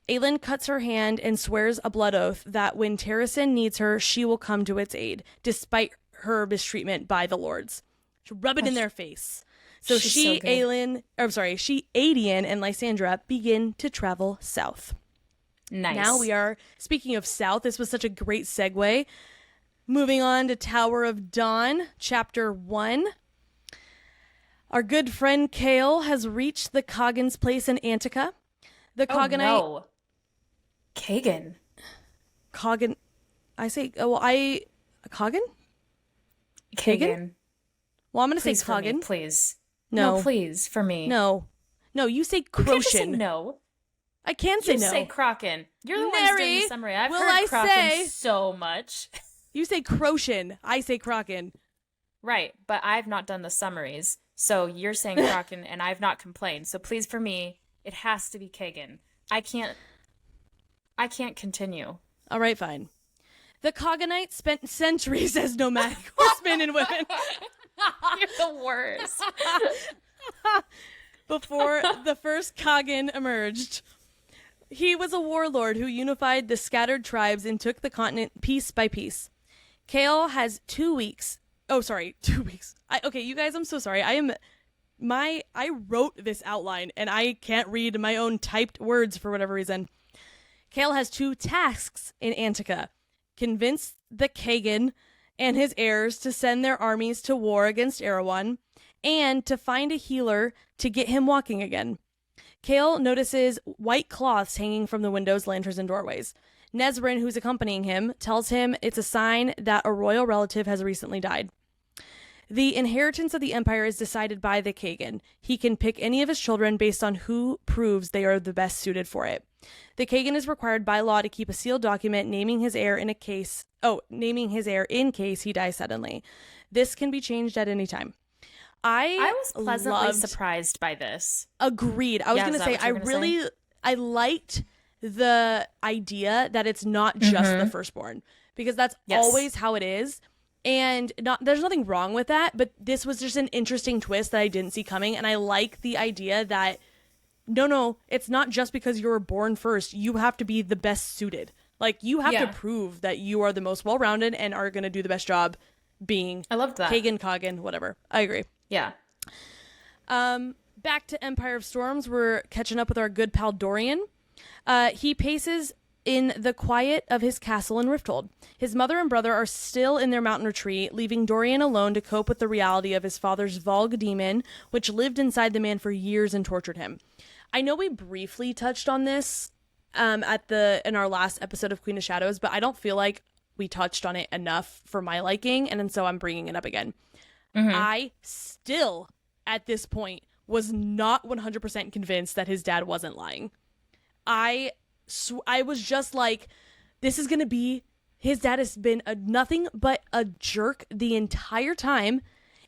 Speaker 1: Aelin cuts her hand and swears a blood oath that when Terasen needs her, she will come to its aid, despite her mistreatment by the lords. She'll rub it in their face. So Aedion, and Lysandra begin to travel south.
Speaker 2: Nice.
Speaker 1: Now we are, speaking of south, this was such a great segue. Moving on to Tower of Dawn, Chapter 1. Our good friend Chaol has reached the Kaghan's place in Antica. The Kaghanite...
Speaker 2: Oh, no. Kagan.
Speaker 1: Kaghan... Kaghan?
Speaker 2: Kagan.
Speaker 1: Well, I'm going to say Kaghan.
Speaker 2: Please.
Speaker 1: No.
Speaker 2: No, please, for me.
Speaker 1: No, you say Croshan.
Speaker 2: You can't just say no.
Speaker 1: I can say no.
Speaker 2: You say Kraken. You're the one doing the summary. I've heard Kraken so much.
Speaker 1: You say Croshan. I say Kraken.
Speaker 2: Right, but I've not done the summaries. So you're saying Kraken, and I've not complained. So please, for me, it has to be Kagan. I can't continue.
Speaker 1: All right, fine. The Kaghanite spent centuries as nomadic horsemen and women.
Speaker 2: You're the worst.
Speaker 1: Before the first Kaghan emerged. He was a warlord who unified the scattered tribes and took the continent piece by piece. Chaol has 2 weeks. Oh, sorry, 2 weeks. Okay, you guys, I'm so sorry. I wrote this outline and I can't read my own typed words for whatever reason. Chaol has 2 tasks in Antica. Convince the Kaghan and his heirs to send their armies to war against Erewhon, and to find a healer to get him walking again. Chaol notices white cloths hanging from the windows, lanterns, and doorways. Nesrin, who's accompanying him, tells him it's a sign that a royal relative has recently died. The inheritance of the Empire is decided by the Kagan. He can pick any of his children based on who proves they are the best suited for it. The Kagan is required by law to keep a sealed document naming his heir in case he dies suddenly. This can be changed at any time. I
Speaker 2: was pleasantly surprised by this.
Speaker 1: Agreed. I was going to say, I liked the idea that it's not just the firstborn, because that's always how it is. And there's nothing wrong with that, but this was just an interesting twist that I didn't see coming. And I like the idea that, no, it's not just because you were born first. You have to be the best suited. Like, you have to prove that you are the most well-rounded and are going to do the best job being
Speaker 2: I loved that.
Speaker 1: Kagan, whatever. I agree.
Speaker 2: Yeah.
Speaker 1: Back to Empire of Storms, we're catching up with our good pal Dorian. He paces in the quiet of his castle in Rifthold. His mother and brother are still in their mountain retreat, leaving Dorian alone to cope with the reality of his father's Volg demon, which lived inside the man for years and tortured him. I know we briefly touched on this in our last episode of Queen of Shadows, but I don't feel like we touched on it enough for my liking, and so I'm bringing it up again. I still, at this point, was not 100% convinced that his dad wasn't lying. I was just like, this is going to be, his dad has been nothing but a jerk the entire time,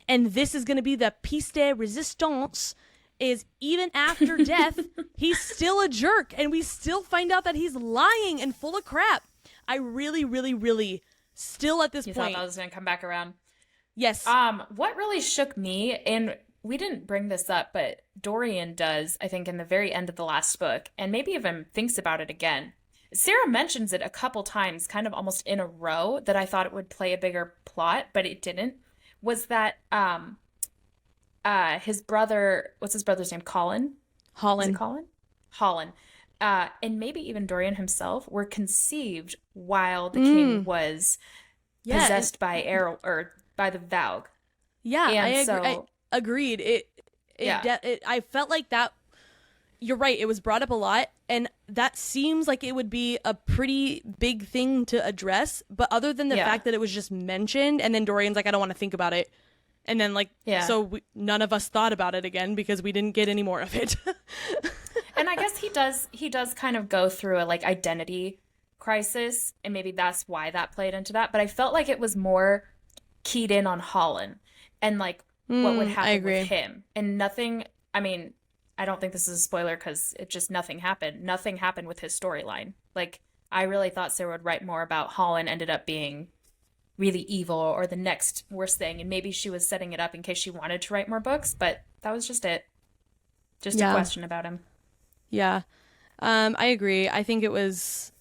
Speaker 1: and this is going to be the piece de resistance, is even after death, he's still a jerk, and we still find out that he's lying and full of crap. I really, really, really, still at this point.
Speaker 2: You thought that was going to come back around?
Speaker 1: Yes.
Speaker 2: What really shook me, and we didn't bring this up, but Dorian does, I think, in the very end of the last book, and maybe even thinks about it again. Sarah mentions it a couple times, kind of almost in a row, that I thought it would play a bigger plot, but it didn't, was that his brother, what's his brother's name? Colin?
Speaker 1: Holland.
Speaker 2: Is it Colin? Holland. And maybe even Dorian himself were conceived while the king was possessed by by the Valg.
Speaker 1: Yeah, I agreed. I felt like that. You're right. It was brought up a lot, and that seems like it would be a pretty big thing to address. But other than the fact that it was just mentioned, and then Dorian's like, I don't want to think about it. And then none of us thought about it again because we didn't get any more of it.
Speaker 2: And I guess he does kind of go through a identity crisis, and maybe that's why that played into that. But I felt like it was more keyed in on Holland and what would happen with him, and nothing. I mean, I don't think this is a spoiler because nothing happened. Nothing happened with his storyline. I really thought Sarah would write more about Holland ended up being really evil or the next worst thing, and maybe she was setting it up in case she wanted to write more books, but that was just it. Just a question about him.
Speaker 1: Yeah. I agree. I think it was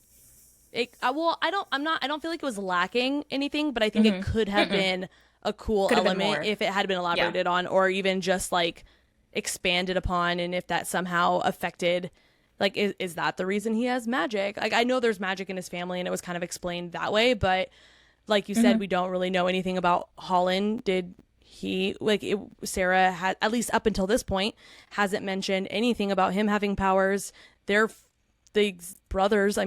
Speaker 1: I don't feel like it was lacking anything, but I think it could have been a cool element if it had been elaborated on, or even just expanded upon, and if that somehow affected is that the reason he has magic? I know there's magic in his family and it was kind of explained that way, but like you said, we don't really know anything about Holland. Did he Sarah had, at least up until this point, hasn't mentioned anything about him having powers. They're the brothers,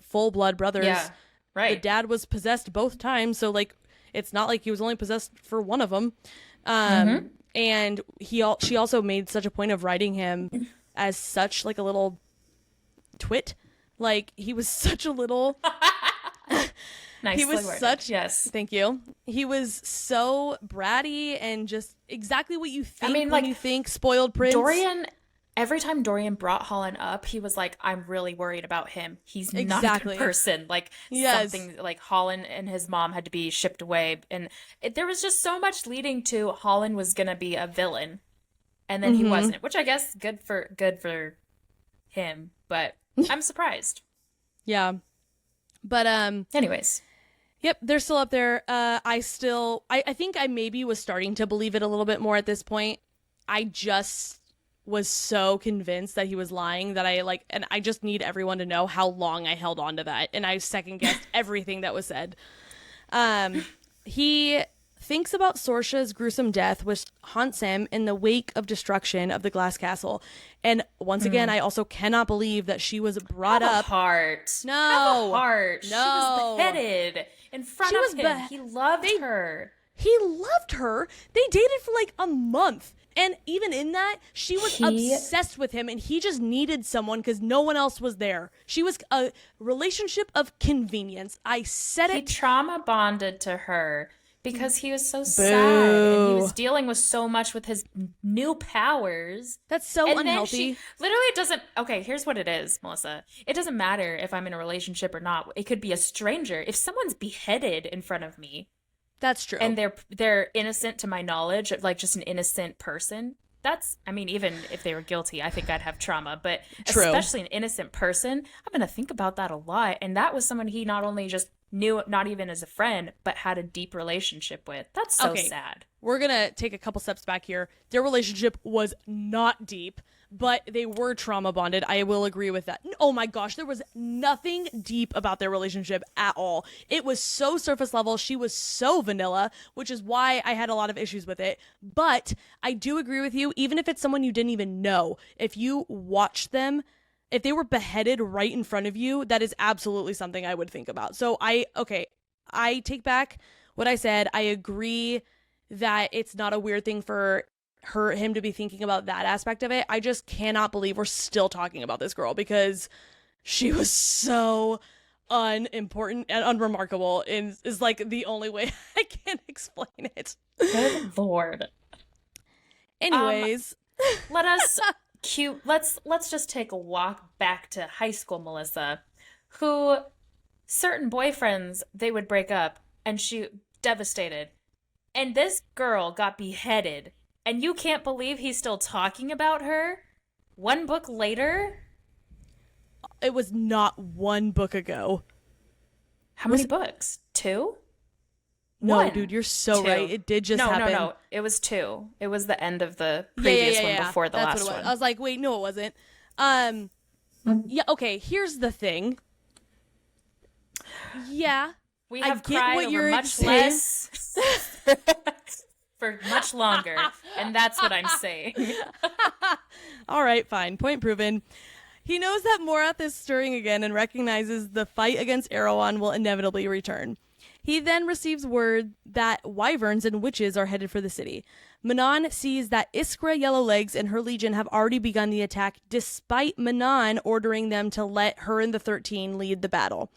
Speaker 1: full blood brothers.
Speaker 2: Yeah, right.
Speaker 1: The dad was possessed both times, so it's not like he was only possessed for one of them. And she also made such a point of writing him as such a little twit. He was such a little
Speaker 2: nice.
Speaker 1: He was such,
Speaker 2: yes.
Speaker 1: Thank you. He was so bratty and just exactly what you think when you think spoiled prince.
Speaker 2: Dorian, every time Dorian brought Holland up, he was like, I'm really worried about him. He's not a good person. Something Holland and his mom had to be shipped away. And there was just so much leading to Holland was going to be a villain. And then he wasn't, which I guess good for him. But I'm surprised.
Speaker 1: Yeah. But
Speaker 2: anyways.
Speaker 1: Yep, they're still up there. I think I maybe was starting to believe it a little bit more at this point. I just was so convinced that he was lying that and I just need everyone to know how long I held on to that, and I second guessed everything that was said. He thinks about Sorsha's gruesome death, which haunts him in the wake of destruction of the Glass Castle. And once again, I also cannot believe that she was brought
Speaker 2: Have
Speaker 1: up.
Speaker 2: a heart.
Speaker 1: No.
Speaker 2: Have a heart.
Speaker 1: No.
Speaker 2: She was beheaded in front of him. He loved her.
Speaker 1: He loved her. They dated for like a month. And even in that, she was obsessed with him, and he just needed someone because no one else was there. She was a relationship of convenience. I said it.
Speaker 2: He trauma bonded to her because he was so sad, and he was dealing with so much with his new powers.
Speaker 1: That's so
Speaker 2: and
Speaker 1: unhealthy.
Speaker 2: Literally, it doesn't. Okay, here's what it is, Melissa. It doesn't matter if I'm in a relationship or not. It could be a stranger. If someone's beheaded in front of me,
Speaker 1: that's true.
Speaker 2: And they're innocent to my knowledge, like just an innocent person. That's, I mean, even if they were guilty, I think I'd have trauma. But especially an innocent person, I'm going to think about that a lot. And that was someone he not only just knew, not even as a friend, but had a deep relationship with. That's so sad.
Speaker 1: We're going to take a couple steps back here. Their relationship was not deep, but they were trauma bonded. I will agree with that. Oh my gosh, there was nothing deep about their relationship at all. It was so surface level. She was so vanilla, which is why I had a lot of issues with it. But I do agree with you, even if it's someone you didn't even know, if you watch them, if they were beheaded right in front of you, that is absolutely something I would think about. So I take back what I said. I agree that it's not a weird thing for him to be thinking about that aspect of it. I just cannot believe we're still talking about this girl because she was so unimportant and unremarkable is like the only way I can explain it.
Speaker 2: Good Lord.
Speaker 1: Anyways,
Speaker 2: let's just take a walk back to high school, Melissa, who certain boyfriends, they would break up and she devastated. And this girl got beheaded. And you can't believe he's still talking about her? One book later?
Speaker 1: It was not one book ago.
Speaker 2: How many books? 2?
Speaker 1: No,
Speaker 2: One.
Speaker 1: dude, you're so
Speaker 2: 2.
Speaker 1: it right. It did just happen.
Speaker 2: No. It was 2. It was the end of the previous one before the last one.
Speaker 1: I was like, wait, no, it wasn't. Yeah, okay, here's the thing. Yeah.
Speaker 2: We have
Speaker 1: I get
Speaker 2: cried
Speaker 1: what
Speaker 2: over
Speaker 1: you're
Speaker 2: much
Speaker 1: saying.
Speaker 2: less for much longer, and that's what I'm saying.
Speaker 1: All right, fine. Point proven. He knows that Morath is stirring again and recognizes the fight against Erewhon will inevitably return. He then receives word that wyverns and witches are headed for the city. Manon sees that Iskra Yellowlegs and her legion have already begun the attack, despite Manon ordering them to let her and the 13 lead the battle.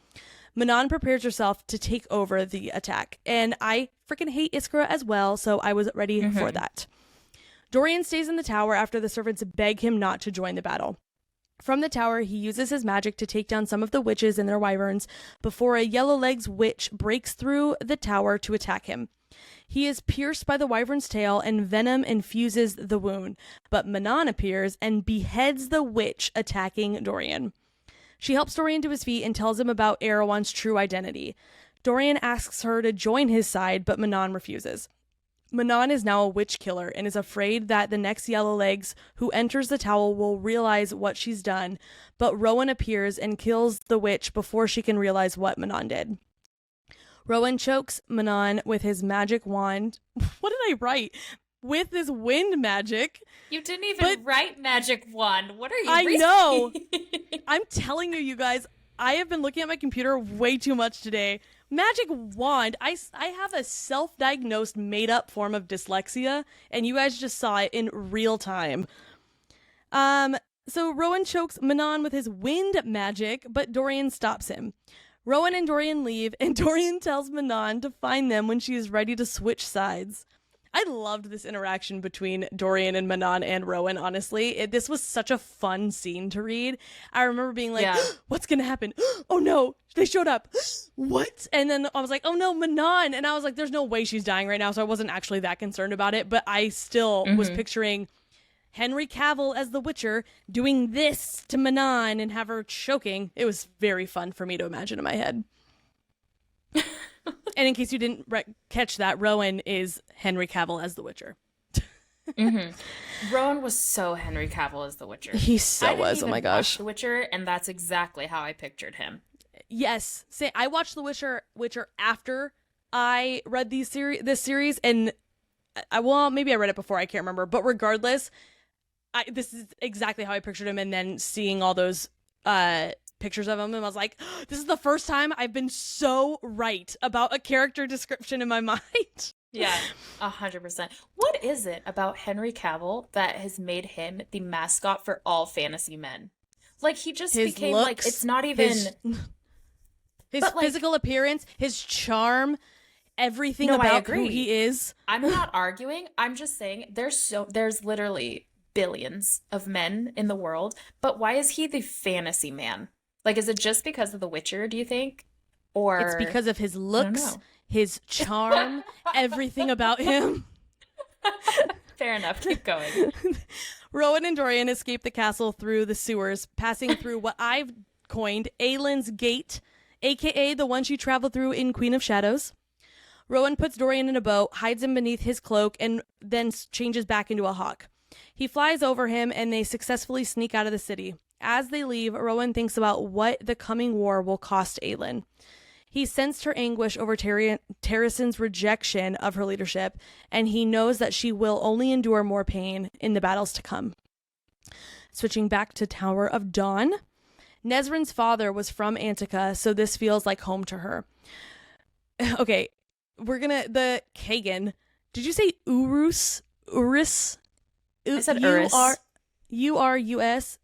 Speaker 1: Manon prepares herself to take over the attack, and I freaking hate Iskra as well, so I was ready for that. Dorian stays in the tower after the servants beg him not to join the battle. From the tower, he uses his magic to take down some of the witches and their wyverns before a Yellowlegs witch breaks through the tower to attack him. He is pierced by the wyvern's tail and venom infuses the wound, but Manon appears and beheads the witch attacking Dorian. She helps Dorian to his feet and tells him about Erewhon's true identity. Dorian asks her to join his side, but Manon refuses. Manon is now a witch killer and is afraid that the next Yellowlegs who enters the tower will realize what she's done, but Rowan appears and kills the witch before she can realize what Manon did. Rowan chokes Manon with his magic wand. What did I write? With his wind magic.
Speaker 2: You didn't even write magic wand. What are you reading?
Speaker 1: know. I'm telling you, you guys, I have been looking at my computer way too much today. Magic wand. I have a self-diagnosed made-up form of dyslexia, and you guys just saw it in real time. So Rowan chokes Manon with his wind magic, but Dorian stops him. Rowan and Dorian leave, and Dorian tells Manon to find them when she is ready to switch sides. I loved this interaction between Dorian and Manon and Rowan, honestly. This was such a fun scene to read. I remember being like, what's going to happen? Oh no, they showed up. What? And then I was like, oh no, Manon. And I was like, there's no way she's dying right now, so I wasn't actually that concerned about it. But I still was picturing Henry Cavill as the Witcher doing this to Manon and have her choking. It was very fun for me to imagine in my head. And in case you didn't catch that, Rowan is Henry Cavill as the Witcher.
Speaker 2: Rowan was so Henry Cavill as the Witcher.
Speaker 1: He so was. Oh my gosh.
Speaker 2: Watch The Witcher, and that's exactly how I pictured him.
Speaker 1: Yes. I watched The Witcher after I read this series, and well, maybe I read it before, I can't remember, but regardless, this is exactly how I pictured him, and then seeing all those pictures of him, and I was like, oh, this is the first time I've been so right about a character description in my mind.
Speaker 2: Yeah, 100%. What is it about Henry Cavill that has made him the mascot for all fantasy men? Like, he just became looks, like, it's not even
Speaker 1: his physical appearance, his charm, everything about who he is.
Speaker 2: I'm not arguing. I'm just saying there's literally billions of men in the world, but why is he the fantasy man? Like, is it just because of The Witcher, do you think? Or
Speaker 1: it's because of his looks, his charm, everything about him.
Speaker 2: Fair enough. Keep going.
Speaker 1: Rowan and Dorian escape the castle through the sewers, passing through what I've coined Aelin's Gate, aka the one she traveled through in Queen of Shadows. Rowan puts Dorian in a boat, hides him beneath his cloak, and then changes back into a hawk. He flies over him, and they successfully sneak out of the city. As they leave, Rowan thinks about what the coming war will cost Aelin. He sensed her anguish over Terasen's rejection of her leadership, and he knows that she will only endure more pain in the battles to come. Switching back to Tower of Dawn, Nesrin's father was from Antica, so this feels like home to her. Okay, the Kagan. Did you say Urus? Urus?
Speaker 2: I said Urus.
Speaker 1: U-R-U-S.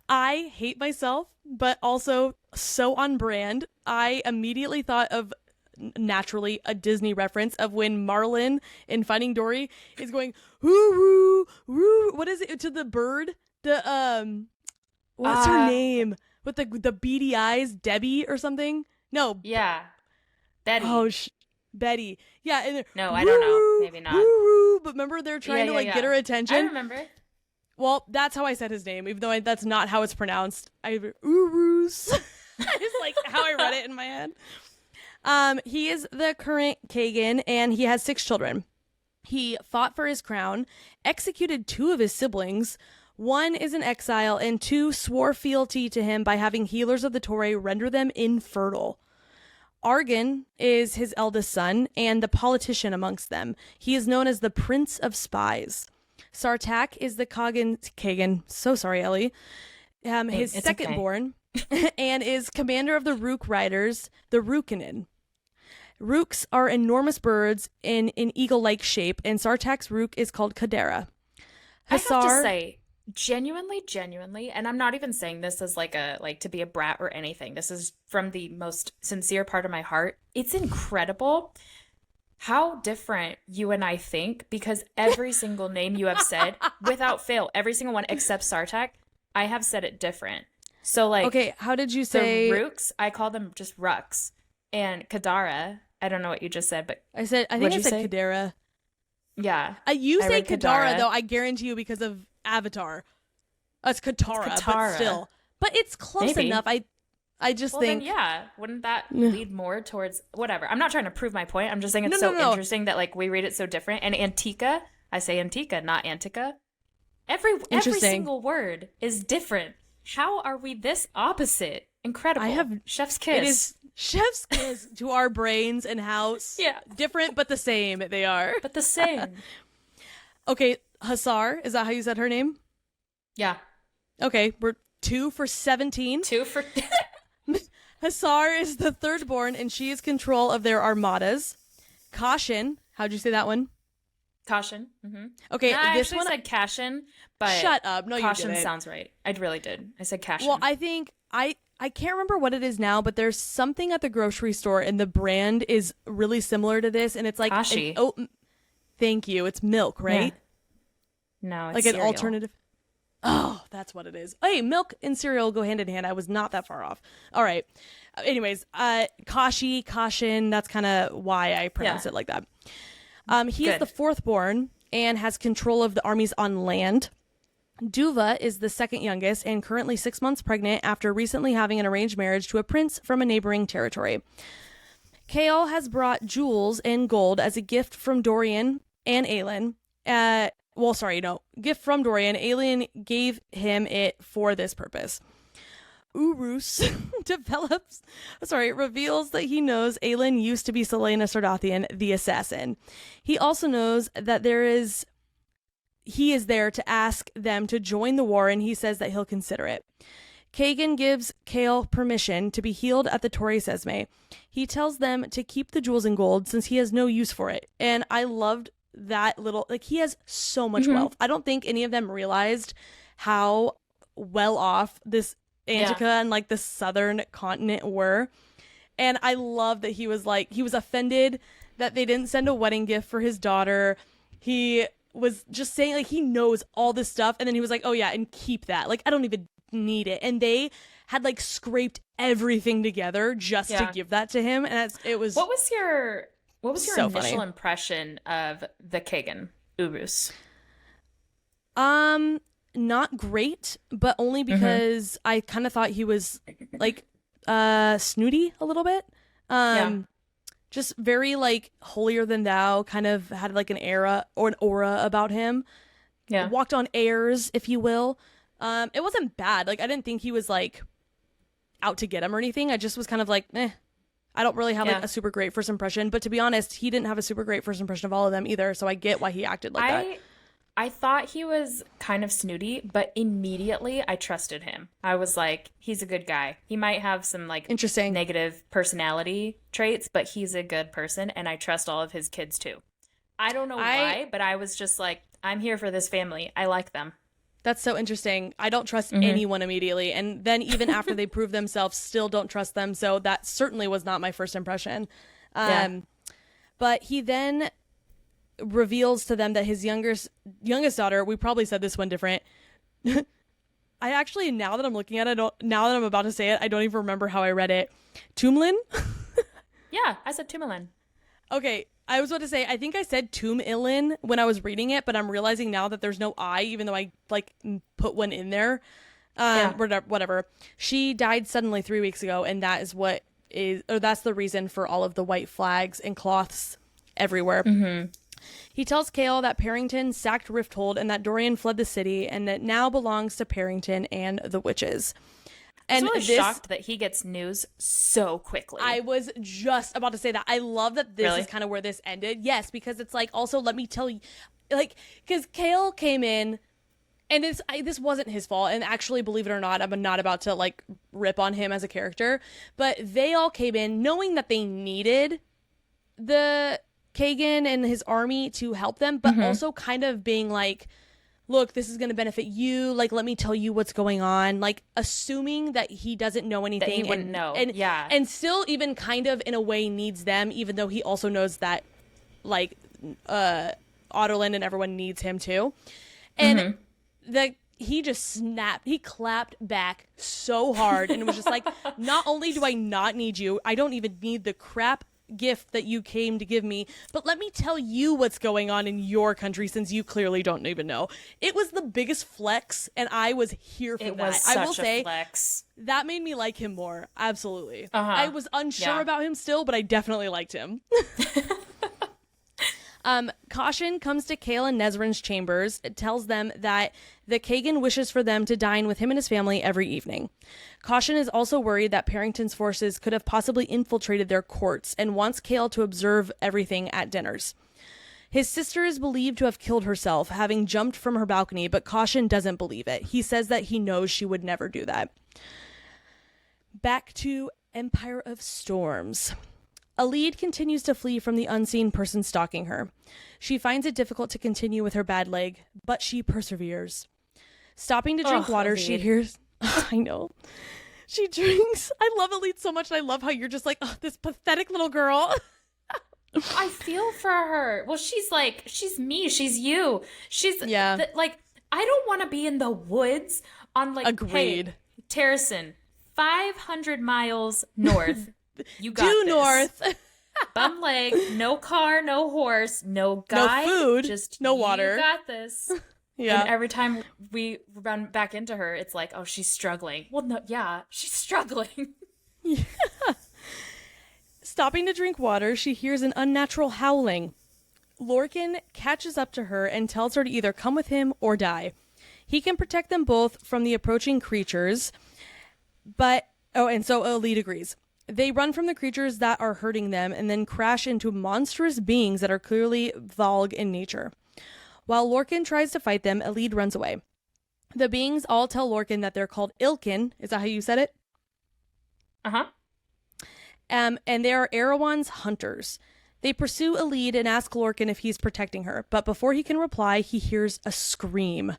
Speaker 1: I hate myself, but also so on brand. I immediately thought of, naturally, a Disney reference of when Marlin in Finding Dory is going woo woo. What is it to the bird? What's her name with the beady eyes? Debbie or something? No.
Speaker 2: Yeah. Betty.
Speaker 1: Oh, Betty. Yeah. And
Speaker 2: no, I don't know. Maybe not.
Speaker 1: Woo, but remember they're trying to get her attention.
Speaker 2: I remember.
Speaker 1: Well, that's how I said his name, even though that's not how it's pronounced. Urus. It's like how I read it in my head. He is the current Kagan, and he has 6 children. He fought for his crown, executed 2 of his siblings. 1 is in exile, and 2 swore fealty to him by having healers of the Torre render them infertile. Argan is his eldest son and the politician amongst them. He is known as the Prince of Spies. Sartak is the Kagan. So sorry, Ellie. His second born, and is commander of the Rook Riders, the Rookinen. Rooks are enormous birds in an eagle-like shape, and Sartak's rook is called Kadera.
Speaker 2: I have to say, genuinely, and I'm not even saying this as to be a brat or anything. This is from the most sincere part of my heart. It's incredible how different you and I think, because every single name you have said, without fail, every single one except Sartak, I have said it different. So
Speaker 1: okay, how did you say
Speaker 2: the Rooks? I call them just Rucks, and Kadara. I don't know what you just said, but
Speaker 1: I think I said Kadera.
Speaker 2: Yeah,
Speaker 1: you say Kadara though. I guarantee you because of Avatar. It's Katara, but still, but it's close enough. I just think,
Speaker 2: wouldn't that lead more towards whatever? I'm not trying to prove my point. I'm just saying it's interesting that we read it so different. And Antica, I say Antica, not Antica. Every single word is different. How are we this opposite? Incredible.
Speaker 1: I have
Speaker 2: chef's kiss.
Speaker 1: It is chef's kiss to our brains and house.
Speaker 2: Yeah,
Speaker 1: different but the same. They are,
Speaker 2: but the same.
Speaker 1: Okay, Hasar, is that how you said her name?
Speaker 2: Yeah.
Speaker 1: Okay, we're 2 for 17.
Speaker 2: 2 for.
Speaker 1: Hasar is the third born, and she is control of their armadas. Caution, how'd you say that one?
Speaker 2: Caution. Mm-hmm.
Speaker 1: Okay,
Speaker 2: this one I said Cashin, but
Speaker 1: shut up. No,
Speaker 2: Caution
Speaker 1: you didn't.
Speaker 2: sounds right. I really did. I said Cashin.
Speaker 1: Well, I think I can't remember what it is now, but there's something at the grocery store, and the brand is really similar to this, and it's like
Speaker 2: Kashi.
Speaker 1: Thank you. It's milk, right?
Speaker 2: Yeah. No, it's
Speaker 1: like
Speaker 2: cereal.
Speaker 1: An alternative. Oh, that's what it is. Hey, milk and cereal go hand in hand. I was not that far off. All right. Anyways, Kashi, Kashin, that's kind of why I pronounce it like that. He is the fourth born and has control of the armies on land. Duva is the second youngest and currently 6 months pregnant after recently having an arranged marriage to a prince from a neighboring territory. Chaol has brought jewels and gold as a gift from Dorian and Aelin. Gift from Dorian. Aelin gave him it for this purpose. Urus reveals that he knows Aelin used to be Selena Sardathian, the assassin. He also knows that he is there to ask them to join the war, and he says that he'll consider it. Kagan gives Chaol permission to be healed at the Torre Cesme. He tells them to keep the jewels and gold since he has no use for it. And I loved that little, like, he has so much wealth. I don't think any of them realized how well off this Antica and like the southern continent were. And I love that he was offended that they didn't send a wedding gift for his daughter. He was just saying, like, he knows all this stuff, and then he was like, oh yeah, and keep that, like, I don't even need it. And they had like scraped everything together just to give that to him. And it was
Speaker 2: what was your
Speaker 1: so
Speaker 2: initial
Speaker 1: funny.
Speaker 2: impression of the Kagan Urus?
Speaker 1: Not great, but only because I kind of thought he was like snooty a little bit. Just very like holier than thou, kind of had like an aura about him. Yeah. Walked on airs, if you will. It wasn't bad. Like, I didn't think he was like out to get him or anything. I just was kind of like, I don't really have like a super great first impression. But to be honest, he didn't have a super great first impression of all of them either. So I get why he acted like that.
Speaker 2: I thought he was kind of snooty, but immediately I trusted him. I was like, he's a good guy. He might have some like
Speaker 1: interesting
Speaker 2: negative personality traits, but he's a good person, and I trust all of his kids too. I don't know why, but I was just like, I'm here for this family. I like them.
Speaker 1: That's so interesting. I don't trust anyone immediately. And then even after they prove themselves, still don't trust them. So that certainly was not my first impression. But he then reveals to them that his youngest daughter, we probably said this one different. I actually, now that I'm looking at it, now that I'm about to say it, I don't even remember how I read it. Tumlin?
Speaker 2: Yeah, I said Tumlin.
Speaker 1: Okay, I was about to say, I think I said Tum-Ilin when I was reading it, but I'm realizing now that there's no I, even though I like put one in there. Whatever. She died suddenly 3 weeks ago, and that's the reason for all of the white flags and cloths everywhere. He tells Chaol that Parrington sacked Rifthold and that Dorian fled the city and that now belongs to Parrington and the witches.
Speaker 2: And I'm really shocked that he gets news so quickly.
Speaker 1: I was just about to say that. I love that this is kind of where this ended. Yes, because it's like, also, let me tell you, like, because Chaol came in, and this wasn't his fault. And actually, believe it or not, I'm not about to, like, rip on him as a character. But they all came in knowing that they needed the Kagan and his army to help them, but also kind of being like, look, this is going to benefit you. Like, let me tell you what's going on. Like, assuming that he doesn't know anything.
Speaker 2: That he wouldn't know.
Speaker 1: And still even kind of in a way needs them, even though he also knows that, like, Otterland and everyone needs him too. And he just snapped. He clapped back so hard. And it was just like, not only do I not need you, I don't even need the crap gift that you came to give me, but let me tell you what's going on in your country since you clearly don't even know. It was the biggest flex, and I was here for that.
Speaker 2: It was such
Speaker 1: I will say,
Speaker 2: flex.
Speaker 1: That made me like him more. Absolutely. I was unsure about him still, but I definitely liked him. Caution comes to Chaol and Nesrin's chambers. It tells them that the Kagan wishes for them to dine with him and his family every evening. Caution is also worried that Parrington's forces could have possibly infiltrated their courts and wants Chaol to observe everything at dinners. His sister is believed to have killed herself, having jumped from her balcony, but Caution doesn't believe it. He says that he knows she would never do that. Back to Empire of Storms. Elide continues to flee from the unseen person stalking her. She finds it difficult to continue with her bad leg, but she perseveres. Stopping to drink water,
Speaker 2: Elide.
Speaker 1: She hears... I know. She drinks... I love Elide so much, and I love how you're just like, oh, this pathetic little girl.
Speaker 2: I feel for her. Well, she's like, she's me, she's you. She's... like, I don't want to be in the woods on, like...
Speaker 1: Agreed.
Speaker 2: Hey, Terrasen, 500 miles north. You got
Speaker 1: Due
Speaker 2: this.
Speaker 1: north.
Speaker 2: Bum leg, no car, no horse, no guy,
Speaker 1: no food,
Speaker 2: just
Speaker 1: no water.
Speaker 2: You got this.
Speaker 1: Yeah.
Speaker 2: And every time we run back into her, it's like, oh, she's struggling. Well, no, yeah, she's struggling.
Speaker 1: Yeah. Stopping to drink water, she hears an unnatural howling. Lorcan catches up to her and tells her to either come with him or die. He can protect them both from the approaching creatures. And so Elide agrees. They run from the creatures that are hurting them and then crash into monstrous beings that are clearly Valg in nature. While Lorcan tries to fight them, Elide runs away. The beings all tell Lorcan that they're called Ilkin. Is that how you said it?
Speaker 2: Uh-huh.
Speaker 1: And they are Erewhon's hunters. They pursue Elide and ask Lorcan if he's protecting her, but before he can reply, he hears a scream.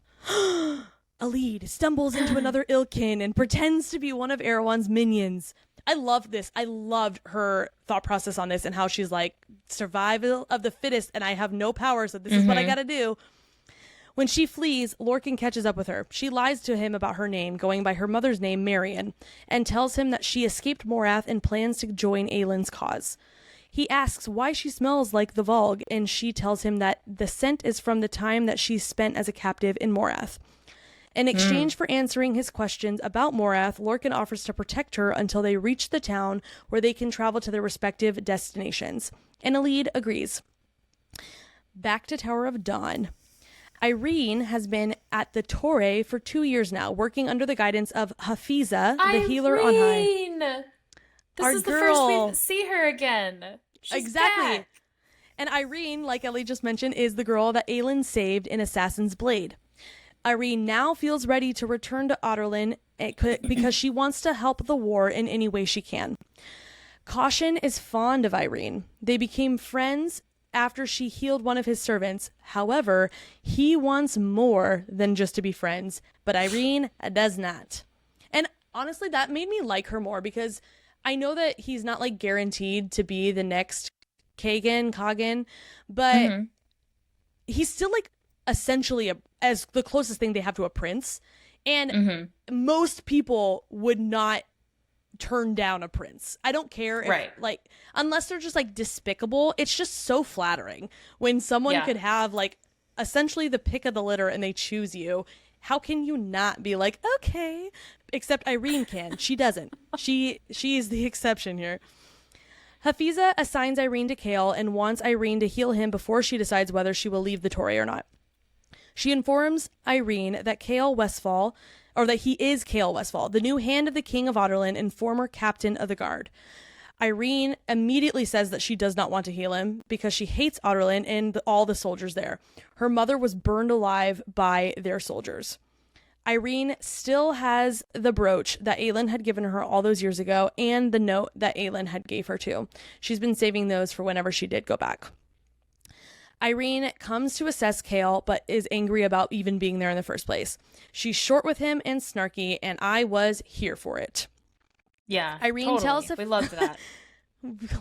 Speaker 1: Elide stumbles into another Ilkin and pretends to be one of Erewhon's minions. I love this. I loved her thought process on this and how she's like, survival of the fittest, and I have no power, so this is what I gotta do. When she flees, Lorcan catches up with her. She lies to him about her name, going by her mother's name, Marion, and tells him that she escaped Morath and plans to join Aelin's cause. He asks why she smells like the Valg, and she tells him that the scent is from the time that she spent as a captive in Morath. In exchange for answering his questions about Morath, Lorcan offers to protect her until they reach the town where they can travel to their respective destinations. And Elide agrees. Back to Tower of Dawn. Yrene has been at the Torre for 2 years now, working under the guidance of Hafiza, the healer on high.
Speaker 2: This is the first we see her again. She's
Speaker 1: exactly.
Speaker 2: back.
Speaker 1: And Yrene, like Ellie just mentioned, is the girl that Aelin saved in Assassin's Blade. Yrene now feels ready to return to Aderlin because she wants to help the war in any way she can. Caution is fond of Yrene. They became friends after she healed one of his servants. However, he wants more than just to be friends, but Yrene does not. And honestly, that made me like her more because I know that he's not like guaranteed to be the next Kagan, but he's still like essentially as the closest thing they have to a prince. And most people would not turn down a prince. I don't care if, like, unless they're just like despicable. It's just so flattering when someone could have like essentially the pick of the litter and they choose you. How can you not be like, okay? Except Yrene can. She doesn't. She is the exception here. Hafiza assigns Yrene to Chaol and wants Yrene to heal him before she decides whether she will leave the Torre or not. She informs Yrene that Chaol Westfall, or that he is Chaol Westfall, the new hand of the King of Aderlin and former captain of the guard. Yrene immediately says that she does not want to heal him because she hates Aderlin and all the soldiers there. Her mother was burned alive by their soldiers. Yrene still has the brooch that Aelin had given her all those years ago and the note that Aelin had gave her too. She's been saving those for whenever she did go back. Yrene comes to assess Chaol, but is angry about even being there in the first place. She's short with him and snarky, and I was here for it.
Speaker 2: Yeah,
Speaker 1: Yrene tells
Speaker 2: we loved that.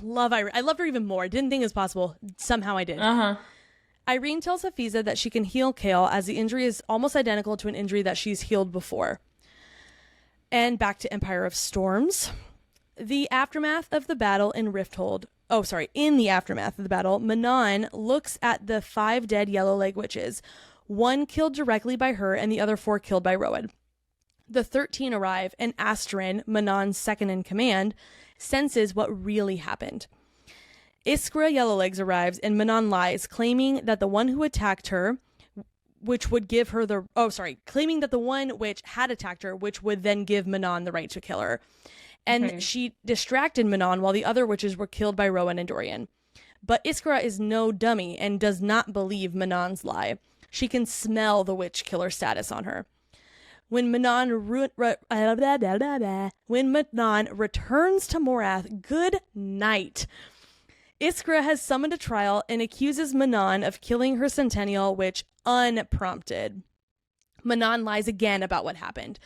Speaker 1: Love Yrene. I loved her even more. Didn't think it was possible. Somehow I did. Yrene tells Hafiza that she can heal Chaol as the injury is almost identical to an injury that she's healed before. And back to Empire of Storms. The aftermath of the battle in Rifthold. In the aftermath of the battle, Manon looks at the 5 dead Yellowleg witches, 1 killed directly by her and the other 4 killed by Rowan. The 13 arrive, and Astrid, Manon's second in command, senses what really happened. Iskra Yellowlegs arrives, and Manon lies, claiming that the one who attacked her, claiming that the one which had attacked her, which would then give Manon the right to kill her. And she distracted Manon while the other witches were killed by Rowan and Dorian. But Iskra is no dummy and does not believe Manon's lie. She can smell the witch killer status on her. When Manon returns to Morath, good night. Iskra has summoned a trial and accuses Manon of killing her centennial witch unprompted. Manon lies again about what happened.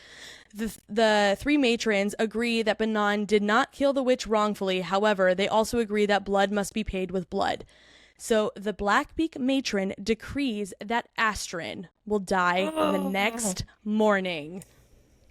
Speaker 1: The 3 matrons agree that Manon did not kill the witch wrongfully. However, they also agree that blood must be paid with blood. So the Blackbeak matron decrees that Astrid will die the next morning.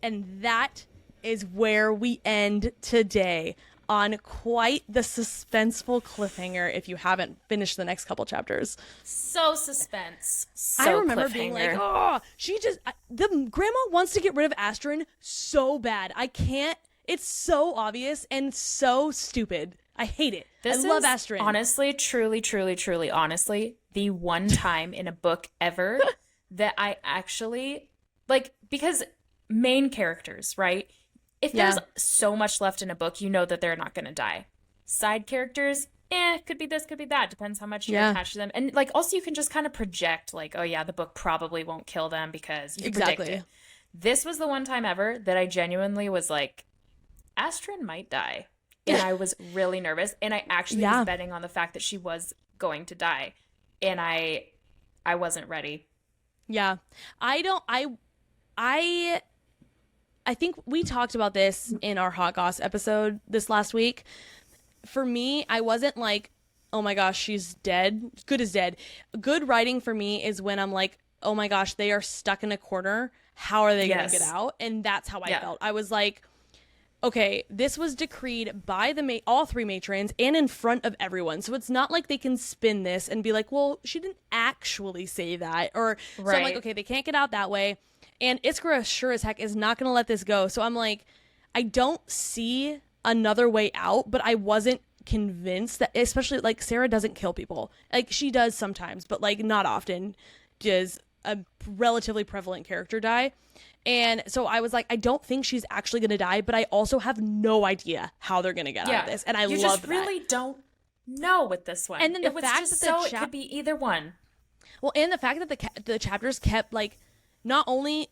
Speaker 1: And that is where we end today, on quite the suspenseful cliffhanger if you haven't finished the next couple chapters.
Speaker 2: So suspense.
Speaker 1: I remember being like, the grandma wants to get rid of Astrid so bad. I can't. It's so obvious and so stupid. I hate it. I love Astrid.
Speaker 2: Honestly, truly, honestly, the one time in a book ever that I actually, like, because main characters, right? if there's so much left in a book, you know that they're not going to die. Side characters, could be this, could be that. Depends how much you attach to them. And like, also you can just kind of project like, oh yeah, the book probably won't kill them because you can predict it. This was the one time ever that I genuinely was like, Astrid might die. And I was really nervous. And I actually was betting on the fact that she was going to die. And I wasn't ready.
Speaker 1: Yeah. I think we talked about this in our Hot Goss episode this last week. For me, I wasn't like, oh my gosh, she's dead. Good as dead. Good writing for me is when I'm like, oh my gosh, they are stuck in a corner. How are they going to get out? And that's how I felt. I was like, okay, this was decreed by all three matrons and in front of everyone. So it's not like they can spin this and be like, well, she didn't actually say that. Or so I'm like, okay, they can't get out that way. And Iskra sure as heck is not going to let this go. So I'm like, I don't see another way out, but I wasn't convinced that, especially like Sarah doesn't kill people. Like she does sometimes, but like not often does a relatively prevalent character die. And so I was like, I don't think she's actually going to die, but I also have no idea how they're going to get out of this. And I love that. You just
Speaker 2: really don't know with this one.
Speaker 1: And then the fact that
Speaker 2: it could be either one.
Speaker 1: Well, and the fact that the chapters kept like, not only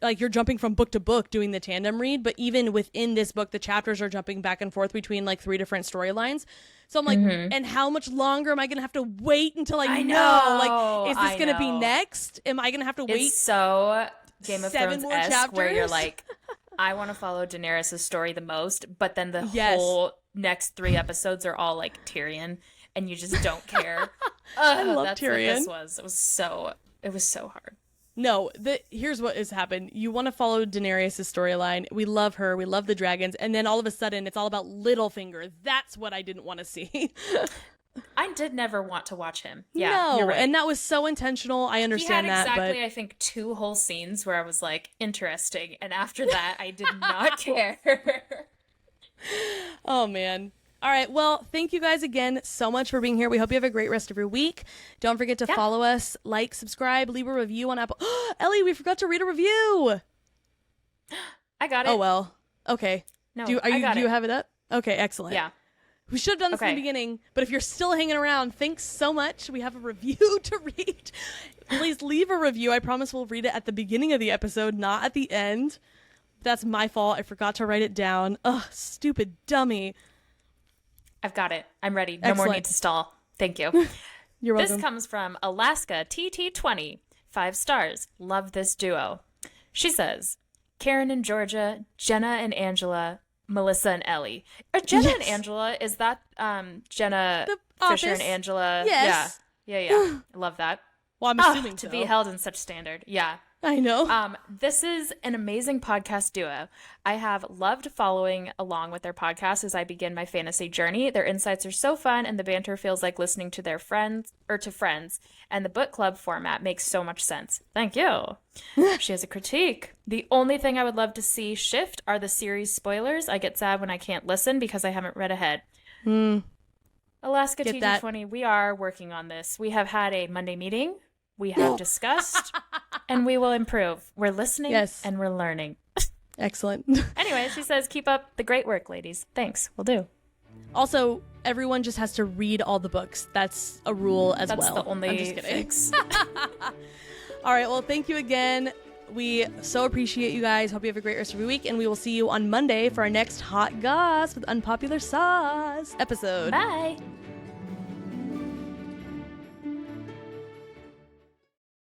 Speaker 1: like you're jumping from book to book doing the tandem read, but even within this book, the chapters are jumping back and forth between like 3 different storylines. So I'm like, and how much longer am I going to have to wait until I know? Like, is this going to be next? Am I going to have to wait?
Speaker 2: It's so Game of Thrones-esque where you're like, I want to follow Daenerys' story the most, but then the whole next 3 episodes are all like Tyrion, and you just don't care.
Speaker 1: I love
Speaker 2: that's
Speaker 1: Tyrion.
Speaker 2: What this was. It was so hard.
Speaker 1: No, here's what has happened. You want to follow Daenerys' storyline. We love her. We love the dragons. And then all of a sudden, it's all about Littlefinger. That's what I didn't want to see.
Speaker 2: I did never want to watch him. Yeah,
Speaker 1: no,
Speaker 2: you're right.
Speaker 1: And that was so intentional. I understand
Speaker 2: he had
Speaker 1: that.
Speaker 2: Exactly, I think 2 whole scenes where I was like, interesting. And after that, I did not care.
Speaker 1: Oh, man. All right. Well, thank you guys again so much for being here. We hope you have a great rest of your week. Don't forget to follow us, like, subscribe, leave a review on Apple. Ellie, we forgot to read a review.
Speaker 2: I got it.
Speaker 1: Oh, well. Okay.
Speaker 2: No,
Speaker 1: do you have it up? Okay, excellent.
Speaker 2: Yeah.
Speaker 1: We should have done this in the beginning, but if you're still hanging around, thanks so much. We have a review to read. Please leave a review. I promise we'll read it at the beginning of the episode, not at the end. That's my fault. I forgot to write it down. Ugh, stupid dummy.
Speaker 2: I've got it. I'm ready. No more need to stall. Thank you.
Speaker 1: You're welcome.
Speaker 2: This comes from Alaska TT20. 5 stars. Love this duo. She says, Karen and Georgia, Jenna and Angela, Melissa and Ellie. Jenna and Angela, is that Jenna Fisher and Angela?
Speaker 1: Yes.
Speaker 2: Yeah. I love that.
Speaker 1: Well, I'm assuming
Speaker 2: to be held in such standard. Yeah.
Speaker 1: I know.
Speaker 2: This is an amazing podcast duo. I have loved following along with their podcast as I begin my fantasy journey. Their insights are so fun, and the banter feels like listening to their friends, and the book club format makes so much sense. Thank you. She has a critique. The only thing I would love to see shift are the series spoilers. I get sad when I can't listen because I haven't read ahead. Alaska TT20, we are working on this. We have had a Monday meeting. We have discussed, and we will improve. We're listening, and we're learning.
Speaker 1: Excellent.
Speaker 2: Anyway, she says, keep up the great work, ladies. Thanks. Will do.
Speaker 1: Also, everyone just has to read all the books. That's a rule as well.
Speaker 2: That's the only
Speaker 1: I'm just kidding.
Speaker 2: fix.
Speaker 1: All right, well, thank you again. We so appreciate you guys. Hope you have a great rest of your week, and we will see you on Monday for our next Hot Goss with Unpopular Sauce episode.
Speaker 2: Bye.